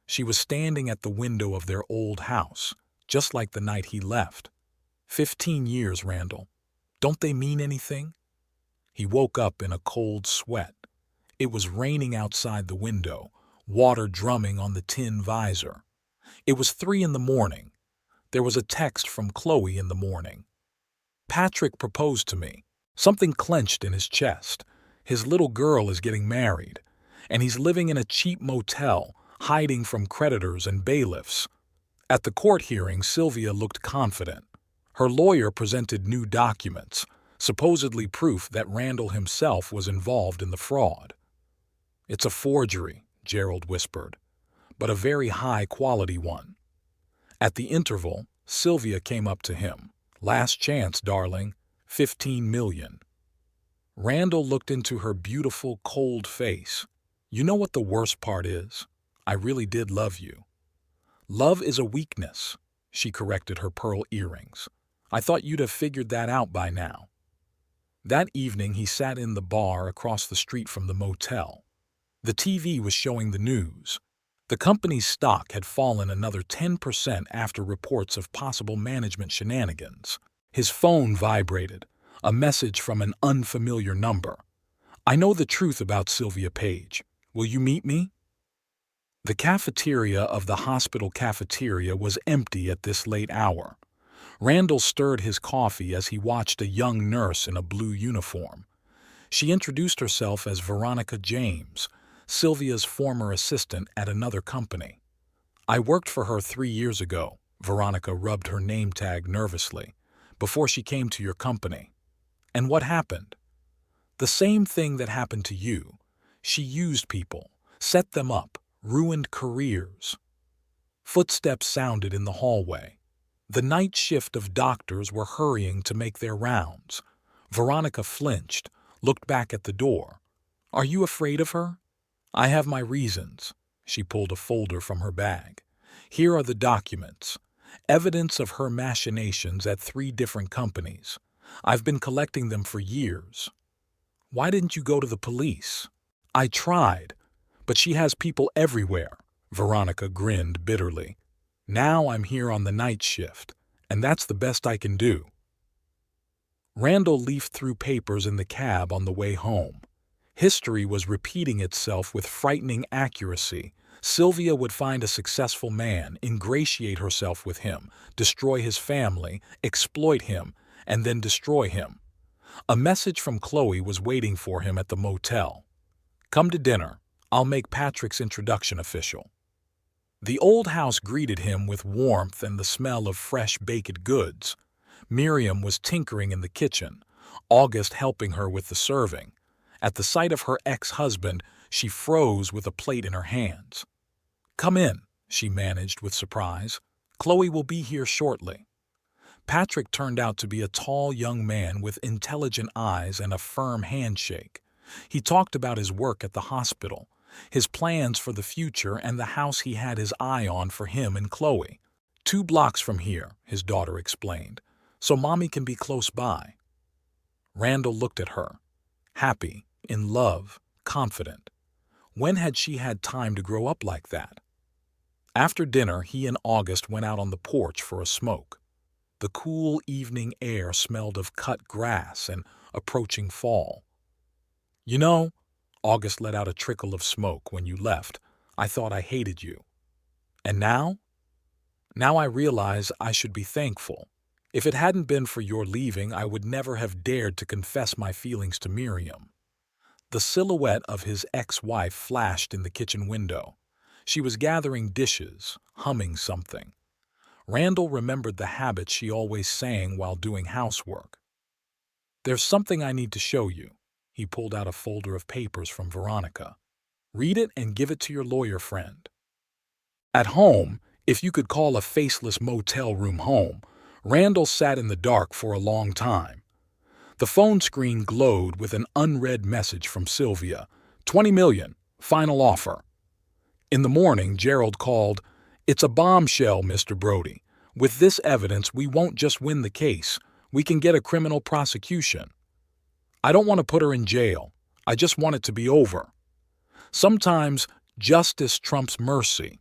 She was standing at the window of their old house, just like the night he left. 15 years, Randall. Don't they mean anything? He woke up in a cold sweat. It was raining outside the window, water drumming on the tin visor. It was 3 in the morning. There was a text from Chloe in the morning. Patrick proposed to me. Something clenched in his chest. His little girl is getting married, and he's living in a cheap motel, hiding from creditors and bailiffs. At the court hearing, Sylvia looked confident. Her lawyer presented new documents, supposedly proof that Randall himself was involved in the fraud. "It's a forgery," Gerald whispered, "but a very high-quality one." At the interval, Sylvia came up to him. "Last chance, darling. 15 million. Randall looked into her beautiful, cold face. "You know what the worst part is? I really did love you." "Love is a weakness," she corrected her pearl earrings. "I thought you'd have figured that out by now." That evening he sat in the bar across the street from the motel. The TV was showing the news. The company's stock had fallen another 10% after reports of possible management shenanigans. His phone vibrated, a message from an unfamiliar number. "I know the truth about Sylvia Page. Will you meet me?" The cafeteria of the hospital cafeteria was empty at this late hour. Randall stirred his coffee as he watched a young nurse in a blue uniform. She introduced herself as Veronica James, Sylvia's former assistant at another company. "I worked for her 3 years ago," Veronica rubbed her name tag nervously, "before she came to your company." "And what happened?" "The same thing that happened to you. She used people, set them up, ruined careers." Footsteps sounded in the hallway. The night shift of doctors were hurrying to make their rounds. Veronica flinched, looked back at the door. "Are you afraid of her?" "I have my reasons." She pulled a folder from her bag. "Here are the documents. Evidence of her machinations at 3 different companies. I've been collecting them for years." "Why didn't you go to the police?" "I tried, but she has people everywhere." Veronica grinned bitterly. "Now I'm here on the night shift, and that's the best I can do." Randall leafed through papers in the cab on the way home. History was repeating itself with frightening accuracy. Sylvia would find a successful man, ingratiate herself with him, destroy his family, exploit him, and then destroy him. A message from Chloe was waiting for him at the motel. "Come to dinner. I'll make Patrick's introduction official." The old house greeted him with warmth and the smell of fresh baked goods. Miriam was tinkering in the kitchen, August helping her with the serving. At the sight of her ex-husband, she froze with a plate in her hands. "Come in," she managed with surprise. "Chloe will be here shortly." Patrick turned out to be a tall young man with intelligent eyes and a firm handshake. He talked about his work at the hospital, his plans for the future, and the house he had his eye on for him and Chloe. 2 blocks from here," his daughter explained, "so Mommy can be close by." Randall looked at her. Happy, in love, confident. When had she had time to grow up like that? After dinner, he and August went out on the porch for a smoke. The cool evening air smelled of cut grass and approaching fall. "You know," August let out a trickle of smoke, "when you left, I thought I hated you. And now? Now I realize I should be thankful. If it hadn't been for your leaving, I would never have dared to confess my feelings to Miriam." The silhouette of his ex-wife flashed in the kitchen window. She was gathering dishes, humming something. Randall remembered the habit she always sang while doing housework. "There's something I need to show you." He pulled out a folder of papers from Veronica. "Read it and give it to your lawyer friend." At home, if you could call a faceless motel room home, Randall sat in the dark for a long time. The phone screen glowed with an unread message from Sylvia. 20 million, final offer. In the morning, Gerald called. "It's a bombshell, Mr. Brody. With this evidence, we won't just win the case. We can get a criminal prosecution. I don't want to put her in jail. I just want it to be over." Sometimes justice trumps mercy.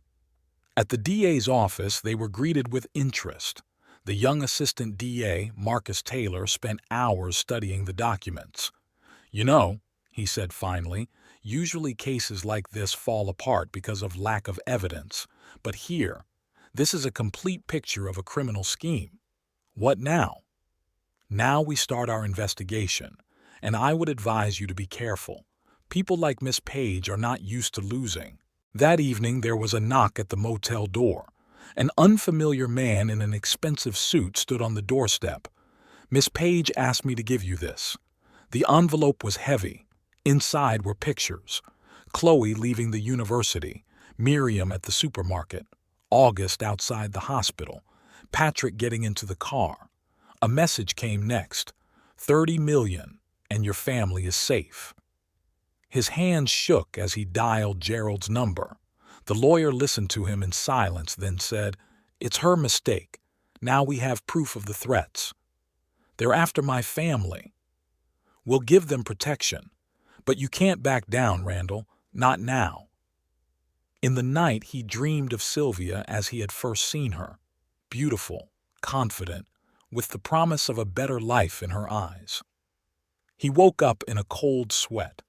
At the DA's office, they were greeted with interest. The young assistant DA, Marcus Taylor, spent hours studying the documents. "You know," he said finally, "usually cases like this fall apart because of lack of evidence. But here, this is a complete picture of a criminal scheme. What now?" "Now we start our investigation, and I would advise you to be careful. People like Miss Page are not used to losing." That evening there was a knock at the motel door. An unfamiliar man in an expensive suit stood on the doorstep. "Miss Page asked me to give you this." The envelope was heavy. Inside were pictures. Chloe leaving the university, Miriam at the supermarket, August outside the hospital, Patrick getting into the car. A message came next. 30 million, and your family is safe. His hands shook as he dialed Gerald's number. The lawyer listened to him in silence, then said, "It's her mistake. Now we have proof of the threats. They're after my family. We'll give them protection. But you can't back down, Randall. Not now." In the night, he dreamed of Sylvia as he had first seen her. Beautiful, confident, with the promise of a better life in her eyes. He woke up in a cold sweat.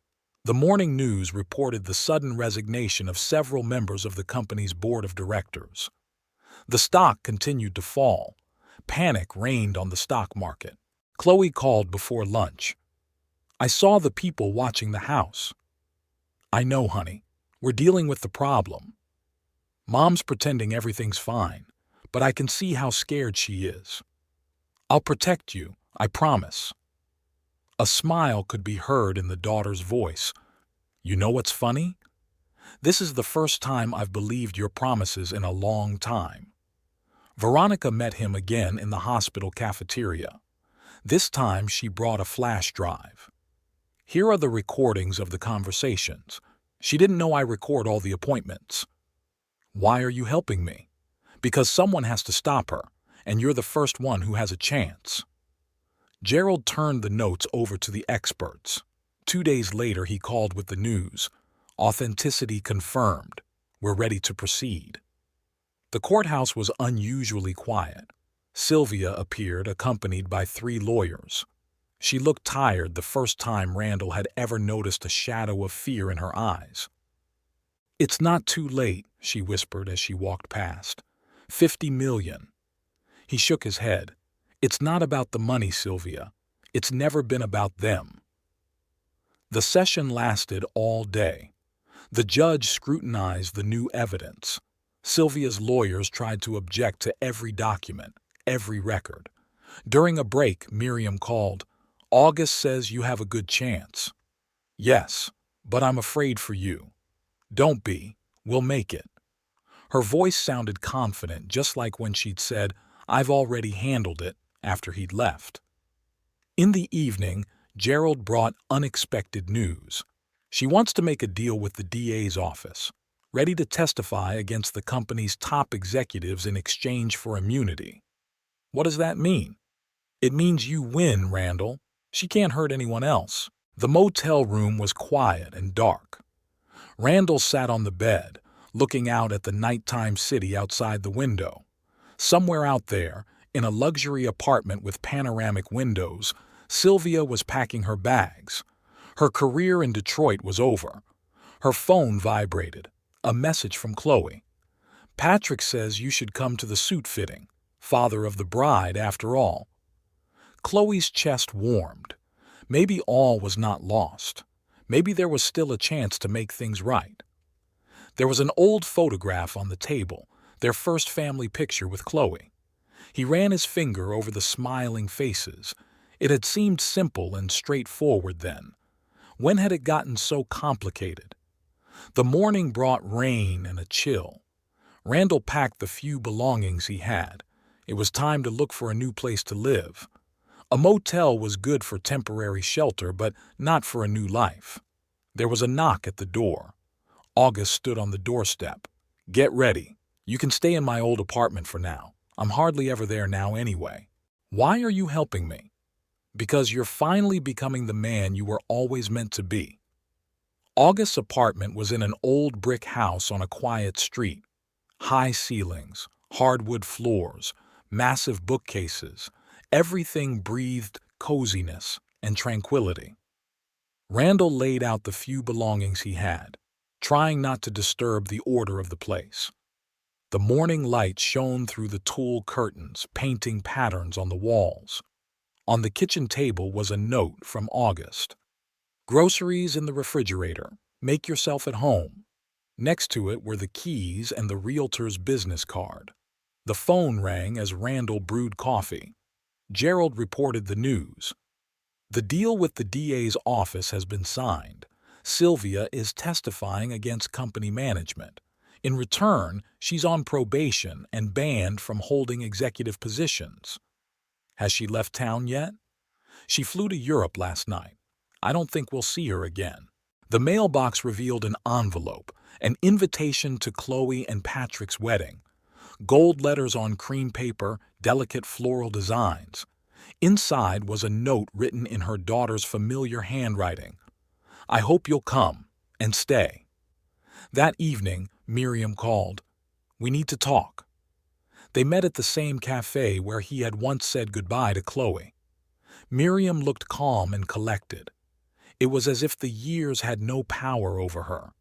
The morning news reported the sudden resignation of several members of the company's board of directors. The stock continued to fall. Panic reigned on the stock market. Chloe called before lunch. "I saw the people watching the house." "I know, honey. We're dealing with the problem. Mom's pretending everything's fine, but I can see how scared she is. I'll protect you, I promise." A smile could be heard in the daughter's voice. "You know what's funny? This is the first time I've believed your promises in a long time." Veronica met him again in the hospital cafeteria. This time she brought a flash drive. "Here are the recordings of the conversations. She didn't know I record all the appointments." "Why are you helping me?" "Because someone has to stop her, and you're the first one who has a chance." Gerald turned the notes over to the experts. 2 days later he called with the news. "Authenticity confirmed. We're ready to proceed." The courthouse was unusually quiet. Sylvia appeared accompanied by 3 lawyers. She looked tired, the first time Randall had ever noticed a shadow of fear in her eyes. "It's not too late," she whispered as she walked past. 50 million. He shook his head. "It's not about the money, Sylvia. It's never been about them." The session lasted all day. The judge scrutinized the new evidence. Sylvia's lawyers tried to object to every document, every record. During a break, Miriam called. "August says you have a good chance." "Yes, but I'm afraid for you." "Don't be. We'll make it." Her voice sounded confident, just like when she'd said, "I've already handled it," after he'd left. In the evening, Gerald brought unexpected news. "She wants to make a deal with the DA's office, ready to testify against the company's top executives in exchange for immunity." "What does that mean?" "It means you win, Randall. She can't hurt anyone else." The motel room was quiet and dark. Randall sat on the bed, looking out at the nighttime city outside the window. Somewhere out there, in a luxury apartment with panoramic windows, Sylvia was packing her bags. Her career in Detroit was over. Her phone vibrated. A message from Chloe. "Patrick says you should come to the suit fitting. Father of the bride, after all." Chloe's chest warmed. Maybe all was not lost. Maybe there was still a chance to make things right. There was an old photograph on the table, their first family picture with Chloe. He ran his finger over the smiling faces. It had seemed simple and straightforward then. When had it gotten so complicated? The morning brought rain and a chill. Randall packed the few belongings he had. It was time to look for a new place to live. A motel was good for temporary shelter, but not for a new life. There was a knock at the door. August stood on the doorstep. "Get ready. You can stay in my old apartment for now. I'm hardly ever there now anyway." "Why are you helping me?" "Because you're finally becoming the man you were always meant to be." August's apartment was in an old brick house on a quiet street. High ceilings, hardwood floors, massive bookcases. Everything breathed coziness and tranquility. Randall laid out the few belongings he had, trying not to disturb the order of the place. The morning light shone through the tulle curtains, painting patterns on the walls. On the kitchen table was a note from August. "Groceries in the refrigerator. Make yourself at home." Next to it were the keys and the realtor's business card. The phone rang as Randall brewed coffee. Gerald reported the news. The deal with the DA's office has been signed. Sylvia is testifying against company management. In return, she's on probation and banned from holding executive positions. Has she left town yet? She flew to Europe last night. I don't think we'll see her again. The mailbox revealed an envelope, an invitation to Chloe and Patrick's wedding. Gold letters on cream paper, delicate floral designs. Inside was a note written in her daughter's familiar handwriting. I hope you'll come and stay. That evening, Miriam called. We need to talk. They met at the same cafe where he had once said goodbye to Chloe. Miriam looked calm and collected. It was as if the years had no power over her.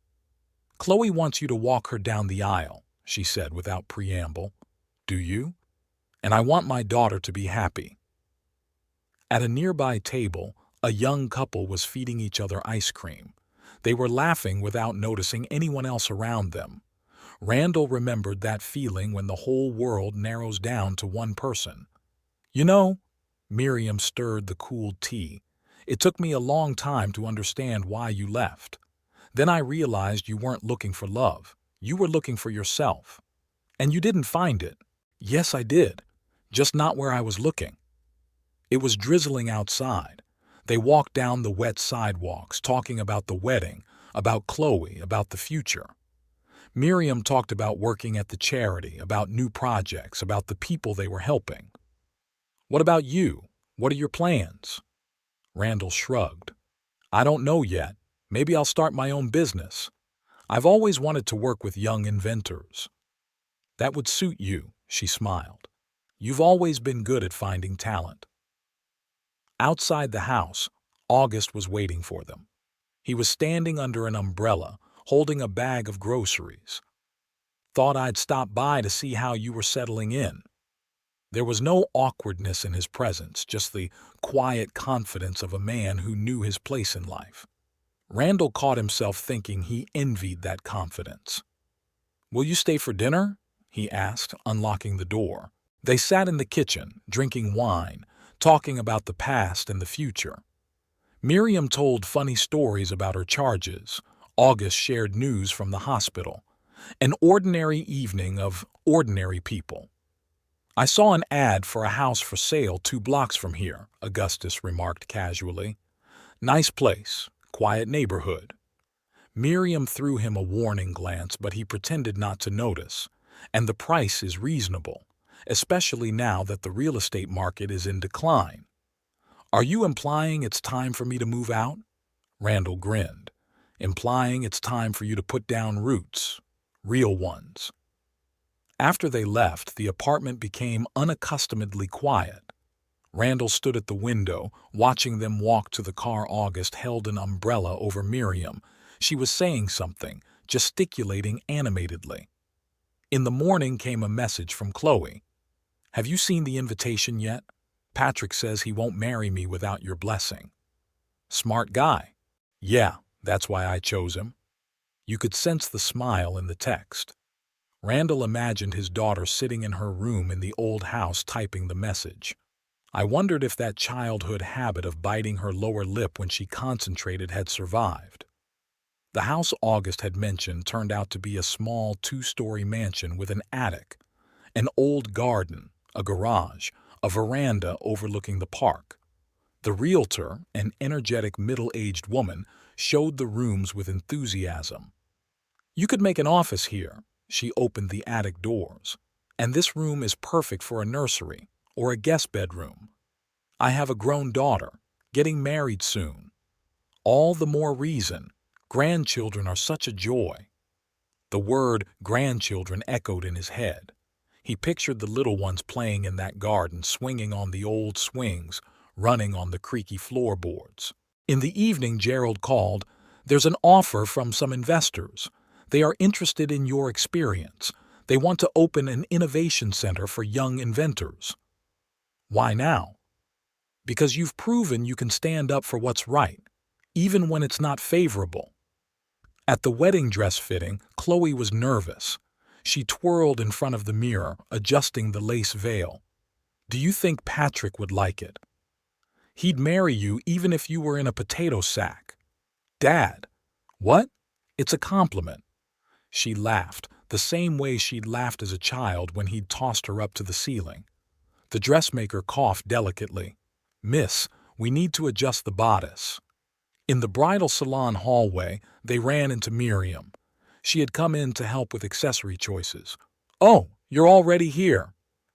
Chloe wants you to walk her down the aisle, she said without preamble. Do you? And I want my daughter to be happy. At a nearby table, a young couple was feeding each other ice cream. They were laughing without noticing anyone else around them. Randall remembered that feeling when the whole world narrows down to one person. You know, Miriam stirred the cooled tea. It took me a long time to understand why you left. Then I realized you weren't looking for love. You were looking for yourself. And you didn't find it. Yes, I did. Just not where I was looking. It was drizzling outside. They walked down the wet sidewalks, talking about the wedding, about Chloe, about the future. Miriam talked about working at the charity, about new projects, about the people they were helping. What about you? What are your plans? Randall shrugged. I don't know yet. Maybe I'll start my own business. I've always wanted to work with young inventors. That would suit you, she smiled. You've always been good at finding talent. Outside the house, August was waiting for them. He was standing under an umbrella, holding a bag of groceries. Thought I'd stop by to see how you were settling in. There was no awkwardness in his presence, just the quiet confidence of a man who knew his place in life. Randall caught himself thinking he envied that confidence. Will you stay for dinner? He asked, unlocking the door. They sat in the kitchen, drinking wine, talking about the past and the future. Miriam told funny stories about her charges. August shared news from the hospital. An ordinary evening of ordinary people. I saw an ad for a house for sale 2 blocks from here, Augustus remarked casually. Nice place, quiet neighborhood. Miriam threw him a warning glance, but he pretended not to notice. And the price is reasonable, especially now that the real estate market is in decline. Are you implying it's time for me to move out? Randall grinned. Implying it's time for you to put down roots. Real ones. After they left, the apartment became unaccustomedly quiet. Randall stood at the window, watching them walk to the car. August held an umbrella over Miriam. She was saying something, gesticulating animatedly. In the morning came a message from Chloe. Have you seen the invitation yet? Patrick says he won't marry me without your blessing. Smart guy. Yeah, that's why I chose him. You could sense the smile in the text. Randall imagined his daughter sitting in her room in the old house typing the message. I wondered if that childhood habit of biting her lower lip when she concentrated had survived. The house August had mentioned turned out to be a small 2-story mansion with an attic, an old garden, a garage, a veranda overlooking the park. The realtor, an energetic middle-aged woman, showed the rooms with enthusiasm. You could make an office here. She opened the attic doors. And this room is perfect for a nursery or a guest bedroom. I have a grown daughter, getting married soon. All the more reason. Grandchildren are such a joy. The word grandchildren echoed in his head. He pictured the little ones playing in that garden, swinging on the old swings, running on the creaky floorboards. In the evening, Gerald called. There's an offer from some investors. They are interested in your experience. They want to open an innovation center for young inventors. Why now? Because you've proven you can stand up for what's right, even when it's not favorable. At the wedding dress fitting, Chloe was nervous. She twirled in front of the mirror, adjusting the lace veil. "Do you think Patrick would like it? He'd marry you even if you were in a potato sack." "Dad." "What?" "It's a compliment." She laughed, the same way she'd laughed as a child when he'd tossed her up to the ceiling. The dressmaker coughed delicately. "Miss, we need to adjust the bodice." In the bridal salon hallway, they ran into Miriam. She had come in to help with accessory choices. "Oh, you're already here."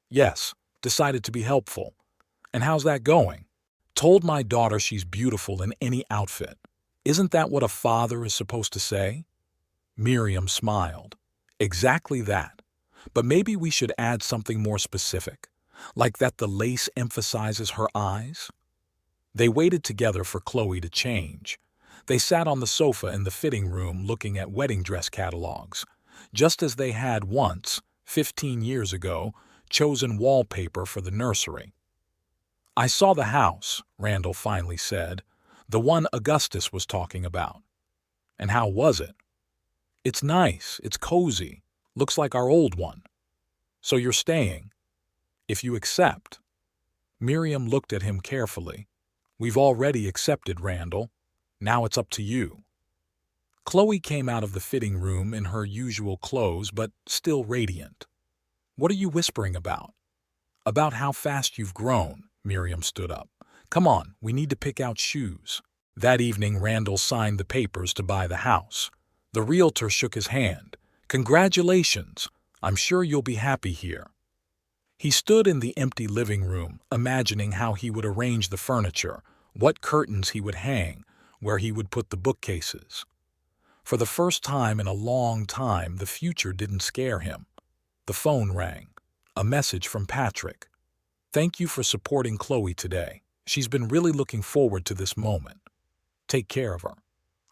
"Yes, decided to be helpful." "And how's that going?" "Told my daughter she's beautiful in any outfit." "Isn't that what a father is supposed to say?" Miriam smiled. "Exactly that. But maybe we should add something more specific, like that the lace emphasizes her eyes." They waited together for Chloe to change. They sat on the sofa in the fitting room looking at wedding dress catalogs, just as they had once, 15 years ago, chosen wallpaper for the nursery. "I saw the house," Randall finally said, "the one Augustus was talking about." "And how was it?" "It's nice, it's cozy, looks like our old one." "So you're staying?" "If you accept." Miriam looked at him carefully. "We've already accepted, Randall. Now it's up to you." Chloe came out of the fitting room in her usual clothes, but still radiant. "What are you whispering about?" "About how fast you've grown." Miriam stood up. "Come on, we need to pick out shoes." That evening, Randall signed the papers to buy the house. The realtor shook his hand. "Congratulations. I'm sure you'll be happy here." He stood in the empty living room, imagining how he would arrange the furniture, what curtains he would hang, where he would put the bookcases. For the first time in a long time, the future didn't scare him. The phone rang. A message from Patrick. "Thank you for supporting Chloe today. She's been really looking forward to this moment. Take care of her.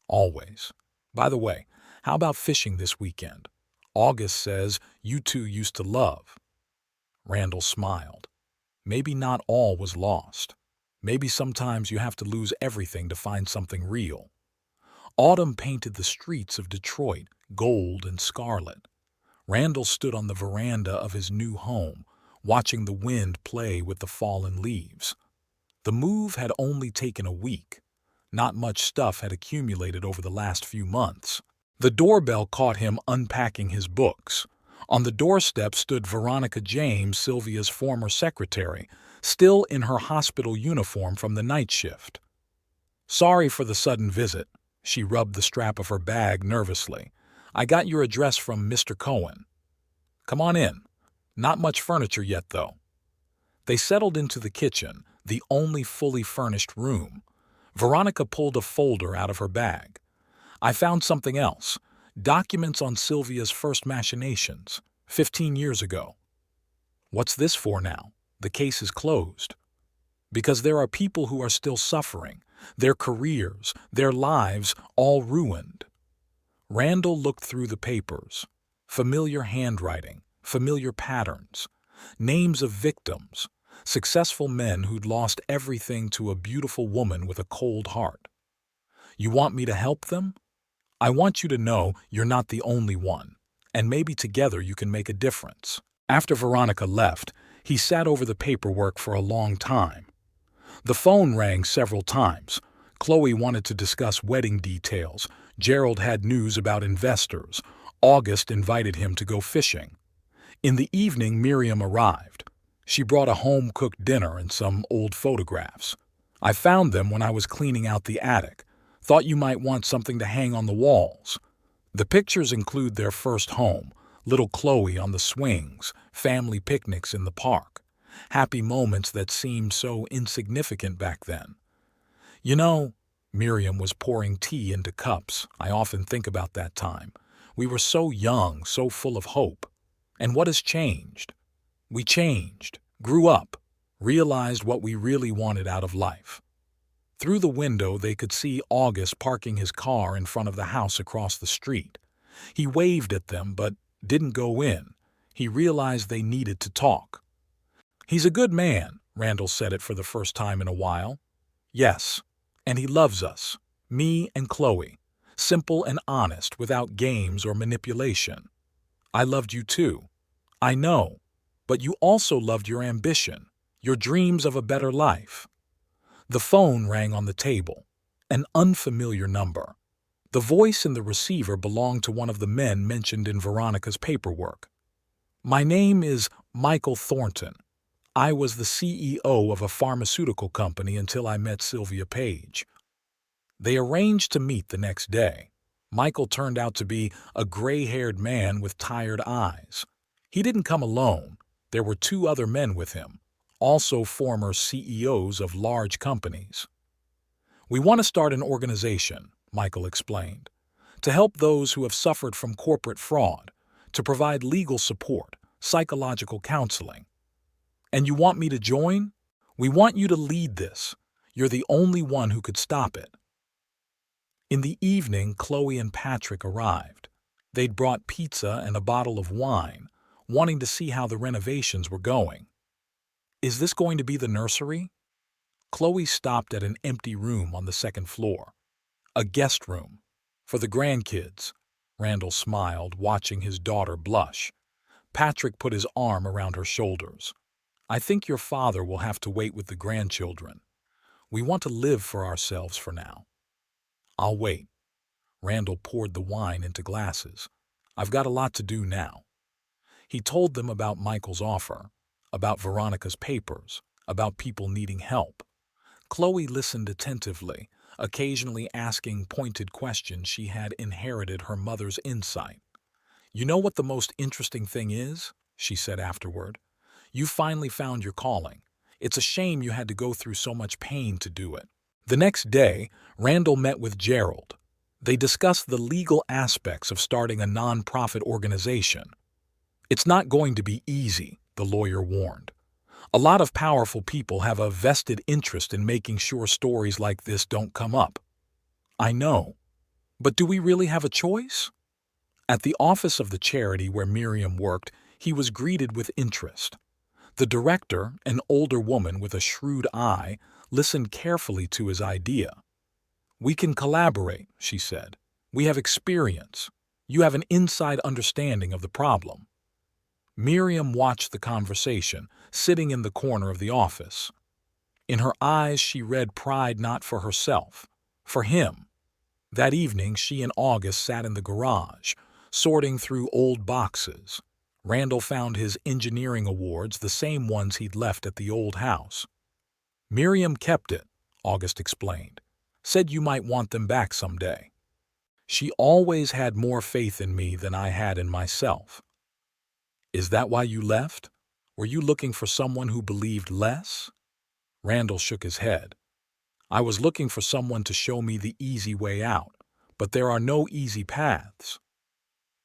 Always. By the way, how about fishing this weekend? August says you two used to love." Randall smiled. Maybe not all was lost. Maybe sometimes you have to lose everything to find something real. Autumn painted the streets of Detroit gold and scarlet. Randall stood on the veranda of his new home, watching the wind play with the fallen leaves. The move had only taken a week. Not much stuff had accumulated over the last few months. The doorbell caught him unpacking his books. On the doorstep stood Veronica James, Sylvia's former secretary, still in her hospital uniform from the night shift. "Sorry for the sudden visit." She rubbed the strap of her bag nervously. "I got your address from Mr. Cohen." "Come on in. Not much furniture yet, though." They settled into the kitchen, the only fully furnished room. Veronica pulled a folder out of her bag. "I found something else. Documents on Sylvia's first machinations, 15 years ago." "What's this for now? The case is closed." "Because there are people who are still suffering, their careers, their lives all ruined." Randall looked through the papers. Familiar handwriting, familiar patterns, names of victims, successful men who'd lost everything to a beautiful woman with a cold heart. "You want me to help them? I want you to know you're not the only one, and maybe together you can make a difference." After Veronica left, he sat over the paperwork for a long time. The phone rang several times. Chloe wanted to discuss wedding details. Gerald had news about investors. August invited him to go fishing. In the evening, Miriam arrived. She brought a home-cooked dinner and some old photographs. "I found them when I was cleaning out the attic. Thought you might want something to hang on the walls." The pictures include their first home, little Chloe on the swings, family picnics in the park, happy moments that seemed so insignificant back then. "You know," Miriam was pouring tea into cups, "I often think about that time. We were so young, so full of hope. And what has changed? We changed, grew up, realized what we really wanted out of life." Through the window, they could see August parking his car in front of the house across the street. He waved at them, but didn't go in. He realized they needed to talk. "He's a good man," Randall said it for the first time in a while. "Yes, and he loves us, me and Chloe, simple and honest, without games or manipulation." I loved you too. I know. But you also loved your ambition, your dreams of a better life. The phone rang on the table. An unfamiliar number. The voice in the receiver belonged to one of the men mentioned in Veronica's paperwork. My name is Michael Thornton. I was the CEO of a pharmaceutical company until I met Sylvia Page. They arranged to meet the next day. Michael turned out to be a gray-haired man with tired eyes. He didn't come alone. There were two other men with him, also former CEOs of large companies. We want to start an organization, Michael explained, to help those who have suffered from corporate fraud, to provide legal support, psychological counseling. And you want me to join? We want you to lead this. You're the only one who could stop it. In the evening, Chloe and Patrick arrived. They'd brought pizza and a bottle of wine, wanting to see how the renovations were going. Is this going to be the nursery? Chloe stopped at an empty room on the second floor. A guest room. For the grandkids. Randall smiled, watching his daughter blush. Patrick put his arm around her shoulders. I think your father will have to wait with the grandchildren. We want to live for ourselves for now. I'll wait. Randall poured the wine into glasses. I've got a lot to do now. He told them about Michael's offer, about Veronica's papers, about people needing help. Chloe listened attentively, occasionally asking pointed questions. She had inherited her mother's insight. You know what the most interesting thing is? She said afterward. You finally found your calling. It's a shame you had to go through so much pain to do it. The next day, Randall met with Gerald. They discussed the legal aspects of starting a nonprofit organization. It's not going to be easy, the lawyer warned. A lot of powerful people have a vested interest in making sure stories like this don't come up. I know. But do we really have a choice? At the office of the charity where Miriam worked, he was greeted with interest. The director, an older woman with a shrewd eye, listened carefully to his idea. We can collaborate, she said. We have experience. You have an inside understanding of the problem. Miriam watched the conversation, sitting in the corner of the office. In her eyes she read pride not for herself, for him. That evening she and August sat in the garage, sorting through old boxes. Randall found his engineering awards, the same ones he'd left at the old house. Miriam kept it, August explained. Said you might want them back someday. She always had more faith in me than I had in myself. Is that why you left? Were you looking for someone who believed less? Randall shook his head. I was looking for someone to show me the easy way out, but there are no easy paths.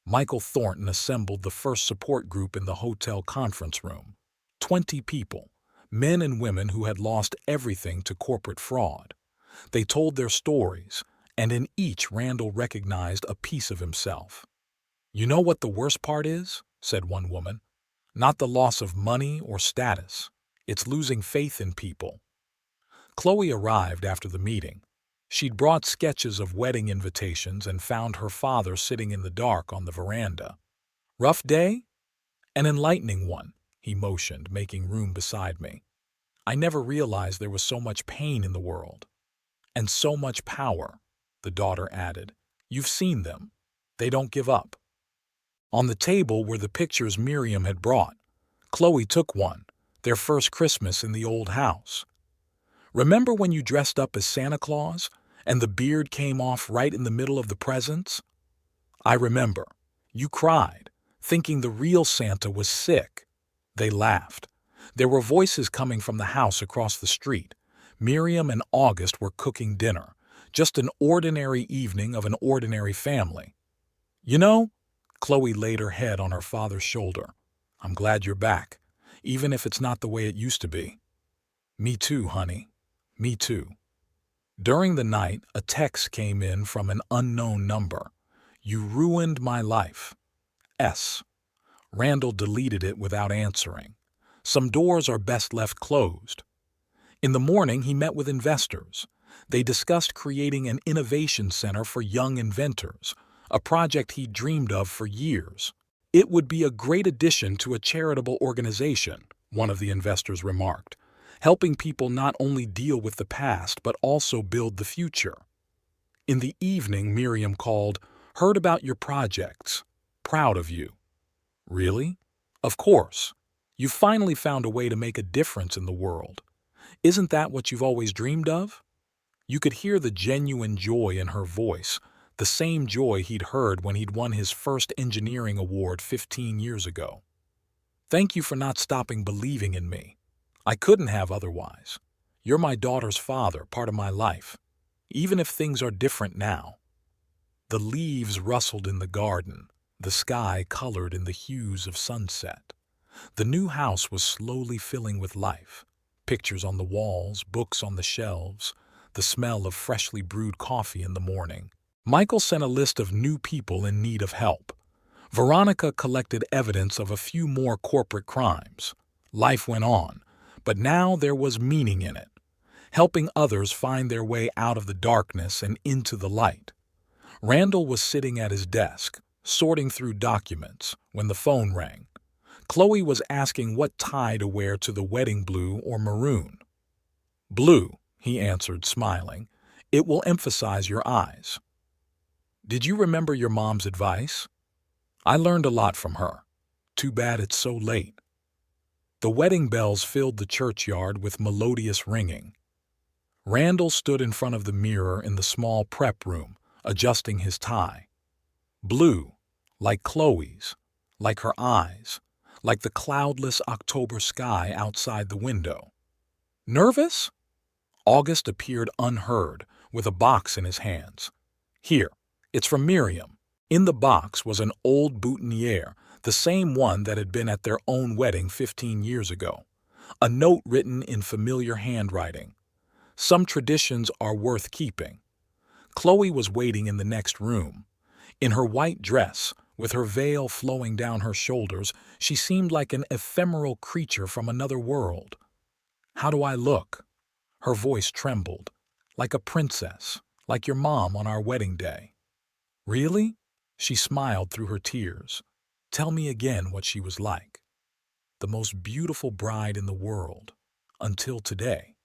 Michael Thornton assembled the first support group in the hotel conference room. 20 people, men and women who had lost everything to corporate fraud. They told their stories, and in each Randall recognized a piece of himself. You know what the worst part is? Said one woman. Not the loss of money or status. It's losing faith in people. Chloe arrived after the meeting. She'd brought sketches of wedding invitations and found her father sitting in the dark on the veranda. Rough day? An enlightening one, he motioned, making room beside me. I never realized there was so much pain in the world. And so much power, the daughter added. You've seen them. They don't give up. On the table were the pictures Miriam had brought. Chloe took one, their first Christmas in the old house. Remember when you dressed up as Santa Claus and the beard came off right in the middle of the presents? I remember. You cried, thinking the real Santa was sick. They laughed. There were voices coming from the house across the street. Miriam and August were cooking dinner, just an ordinary evening of an ordinary family. You know, Chloe laid her head on her father's shoulder. I'm glad you're back, even if it's not the way it used to be. Me too, honey. Me too. During the night, a text came in from an unknown number. You ruined my life. S. Randall deleted it without answering. Some doors are best left closed. In the morning, he met with investors. They discussed creating an innovation center for young inventors, a project he dreamed of for years. It would be a great addition to a charitable organization, one of the investors remarked, helping people not only deal with the past but also build the future. In the evening, Miriam called, "Heard about your projects. Proud of you." "Really?" "Of course. You finally found a way to make a difference in the world. Isn't that what you've always dreamed of?" You could hear the genuine joy in her voice, the same joy he'd heard when he'd won his first engineering award 15 years ago. "Thank you for not stopping believing in me. I couldn't have otherwise. You're my daughter's father, part of my life, even if things are different now." The leaves rustled in the garden, the sky colored in the hues of sunset. The new house was slowly filling with life. Pictures on the walls, books on the shelves, the smell of freshly brewed coffee in the morning. Michael sent a list of new people in need of help. Veronica collected evidence of a few more corporate crimes. Life went on, but now there was meaning in it, helping others find their way out of the darkness and into the light. Randall was sitting at his desk, sorting through documents, when the phone rang. Chloe was asking what tie to wear to the wedding, blue or maroon. "Blue," he answered, smiling. "It will emphasize your eyes." "Did you remember your mom's advice?" "I learned a lot from her. Too bad it's so late." The wedding bells filled the churchyard with melodious ringing. Randall stood in front of the mirror in the small prep room, adjusting his tie. Blue, like Chloe's, like her eyes, like the cloudless October sky outside the window. "Nervous?" August appeared unheard, with a box in his hands. "Here, it's from Miriam." In the box was an old boutonniere, the same one that had been at their own wedding 15 years ago. A note written in familiar handwriting. "Some traditions are worth keeping." Chloe was waiting in the next room. In her white dress, with her veil flowing down her shoulders, she seemed like an ephemeral creature from another world. "How do I look?" Her voice trembled. "Like a princess, like your mom on our wedding day." "Really?" She smiled through her tears. "Tell me again what she was like." "The most beautiful bride in the world, until today."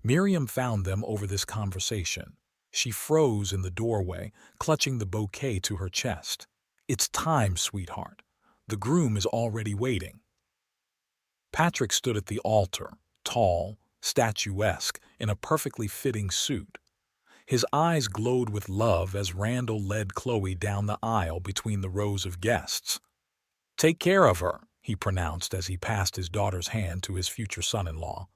Miriam found them over this conversation. She froze in the doorway, clutching the bouquet to her chest. "It's time, sweetheart. The groom is already waiting." Patrick stood at the altar, tall, statuesque, in a perfectly fitting suit. His eyes glowed with love as Randall led Chloe down the aisle between the rows of guests. "Take care of her," he pronounced as he passed his daughter's hand to his future son-in-law.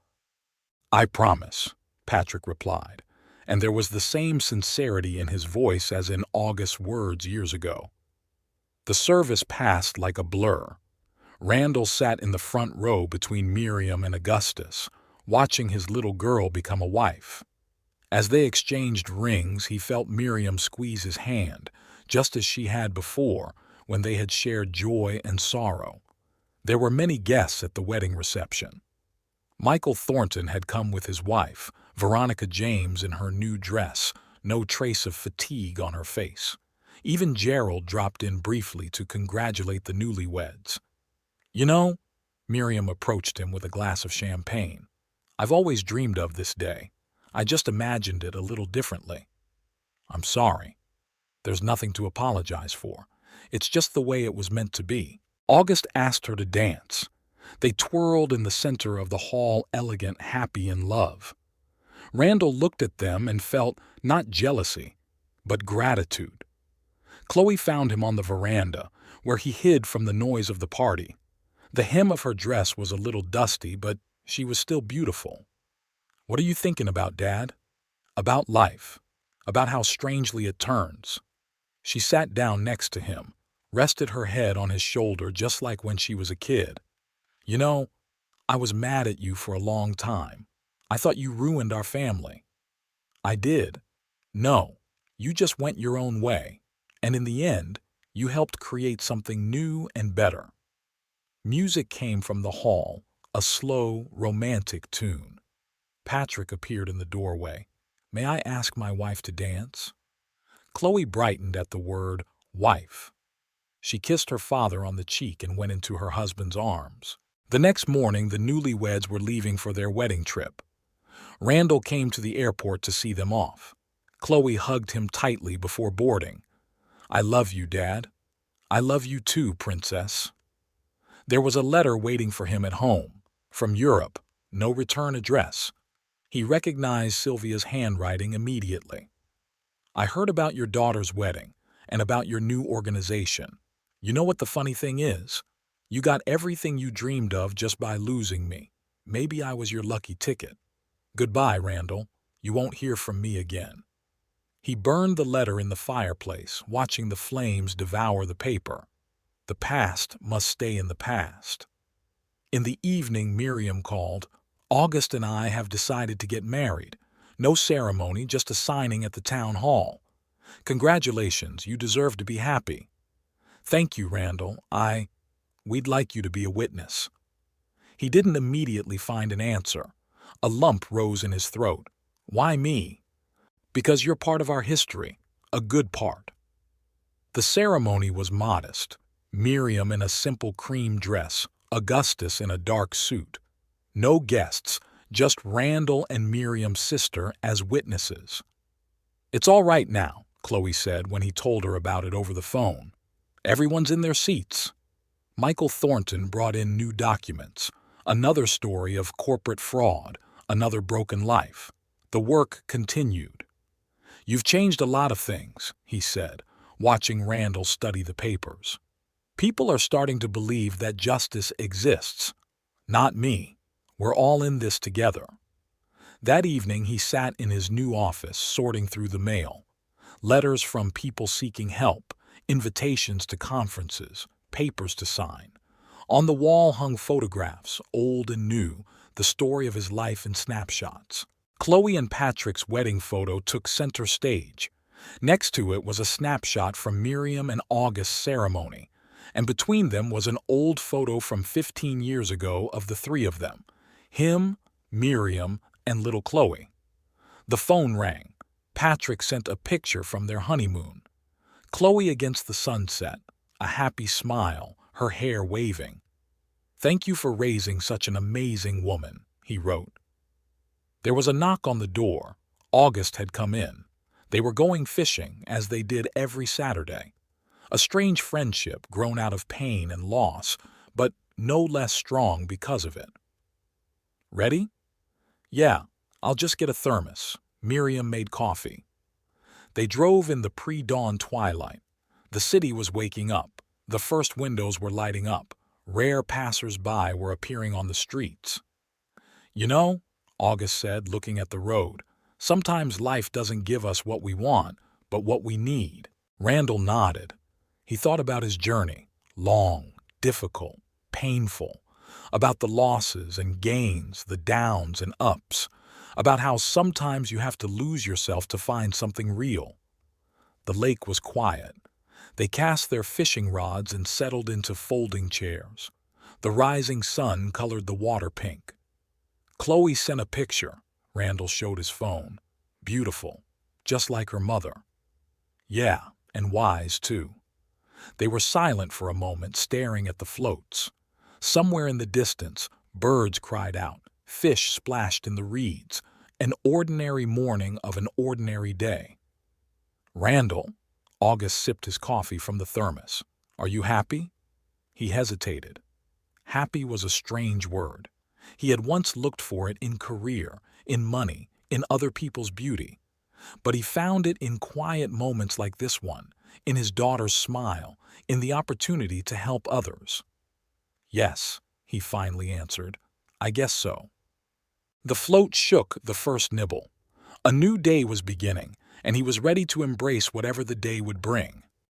"I promise," Patrick replied, and there was the same sincerity in his voice as in August's words years ago. The service passed like a blur. Randall sat in the front row between Miriam and Augustus, watching his little girl become a wife. As they exchanged rings, he felt Miriam squeeze his hand, just as she had before, when they had shared joy and sorrow. There were many guests at the wedding reception. Michael Thornton had come with his wife, Veronica James, in her new dress, no trace of fatigue on her face. Even Gerald dropped in briefly to congratulate the newlyweds. "You know," Miriam approached him with a glass of champagne, "I've always dreamed of this day. I just imagined it a little differently." "I'm sorry. There's nothing to apologize for. It's just the way it was meant to be." August asked her to dance. They twirled in the center of the hall, elegant, happy, in love. Randall looked at them and felt not jealousy, but gratitude. Chloe found him on the veranda, where he hid from the noise of the party. The hem of her dress was a little dusty, but she was still beautiful. "What are you thinking about, Dad?" "About life. About how strangely it turns." She sat down next to him, rested her head on his shoulder just like when she was a kid. "You know, I was mad at you for a long time. I thought you ruined our family." "I did." "No, you just went your own way. And in the end, you helped create something new and better." Music came from the hall, a slow, romantic tune. Patrick appeared in the doorway. "May I ask my wife to dance?" Chloe brightened at the word wife. She kissed her father on the cheek and went into her husband's arms. The next morning, the newlyweds were leaving for their wedding trip. Randall came to the airport to see them off. Chloe hugged him tightly before boarding. "I love you, Dad." "I love you too, Princess." There was a letter waiting for him at home. From Europe, no return address. He recognized Sylvia's handwriting immediately. "I heard about your daughter's wedding and about your new organization. You know what the funny thing is? You got everything you dreamed of just by losing me. Maybe I was your lucky ticket. Goodbye, Randall. You won't hear from me again." He burned the letter in the fireplace, watching the flames devour the paper. The past must stay in the past. In the evening, Miriam called. "August and I have decided to get married. No ceremony, just a signing at the town hall. Congratulations, you deserve to be happy." "Thank you, Randall. We'd like you to be a witness." He didn't immediately find an answer. A lump rose in his throat. "Why me?" "Because you're part of our history, a good part." The ceremony was modest. Miriam in a simple cream dress, Augustus in a dark suit. No guests, just Randall and Miriam's sister as witnesses. "It's all right now," Chloe said when he told her about it over the phone. "Everyone's in their seats." Michael Thornton brought in new documents, another story of corporate fraud, another broken life. The work continued. "You've changed a lot of things," he said, watching Randall study the papers. "People are starting to believe that justice exists. Not me. We're all in this together." That evening he sat in his new office sorting through the mail. Letters from people seeking help, invitations to conferences, papers to sign. On the wall hung photographs, old and new, the story of his life in snapshots. Chloe and Patrick's wedding photo took center stage. Next to it was a snapshot from Miriam and August's ceremony, and between them was an old photo from 15 years ago of the three of them, him, Miriam, and little Chloe. The phone rang. Patrick sent a picture from their honeymoon. Chloe against the sunset, a happy smile, her hair waving. "Thank you for raising such an amazing woman," he wrote. There was a knock on the door. August had come in. They were going fishing, as they did every Saturday. A strange friendship grown out of pain and loss, but no less strong because of it. "Ready?" "Yeah, I'll just get a thermos." Miriam made coffee. They drove in the pre-dawn twilight. The city was waking up. The first windows were lighting up. Rare passers-by were appearing on the streets. "You know," August said, looking at the road, "sometimes life doesn't give us what we want, but what we need." Randall nodded. He thought about his journey, long, difficult, painful, about the losses and gains, the downs and ups, about how sometimes you have to lose yourself to find something real. The lake was quiet. They cast their fishing rods and settled into folding chairs. The rising sun colored the water pink. Chloe sent a picture. Randall showed his phone. Beautiful, just like her mother. Yeah, and wise, too. They were silent for a moment, staring at the floats. Somewhere in the distance, birds cried out, fish splashed in the reeds, an ordinary morning of an ordinary day. "Randall," August sipped his coffee from the thermos. "Are you happy?" He hesitated. Happy was a strange word. He had once looked for it in career, in money, in other people's beauty. But he found it in quiet moments like this one, in his daughter's smile, in the opportunity to help others. "Yes," he finally answered. "I guess so." The float shook the first nibble. A new day was beginning, and he was ready to embrace whatever the day would bring.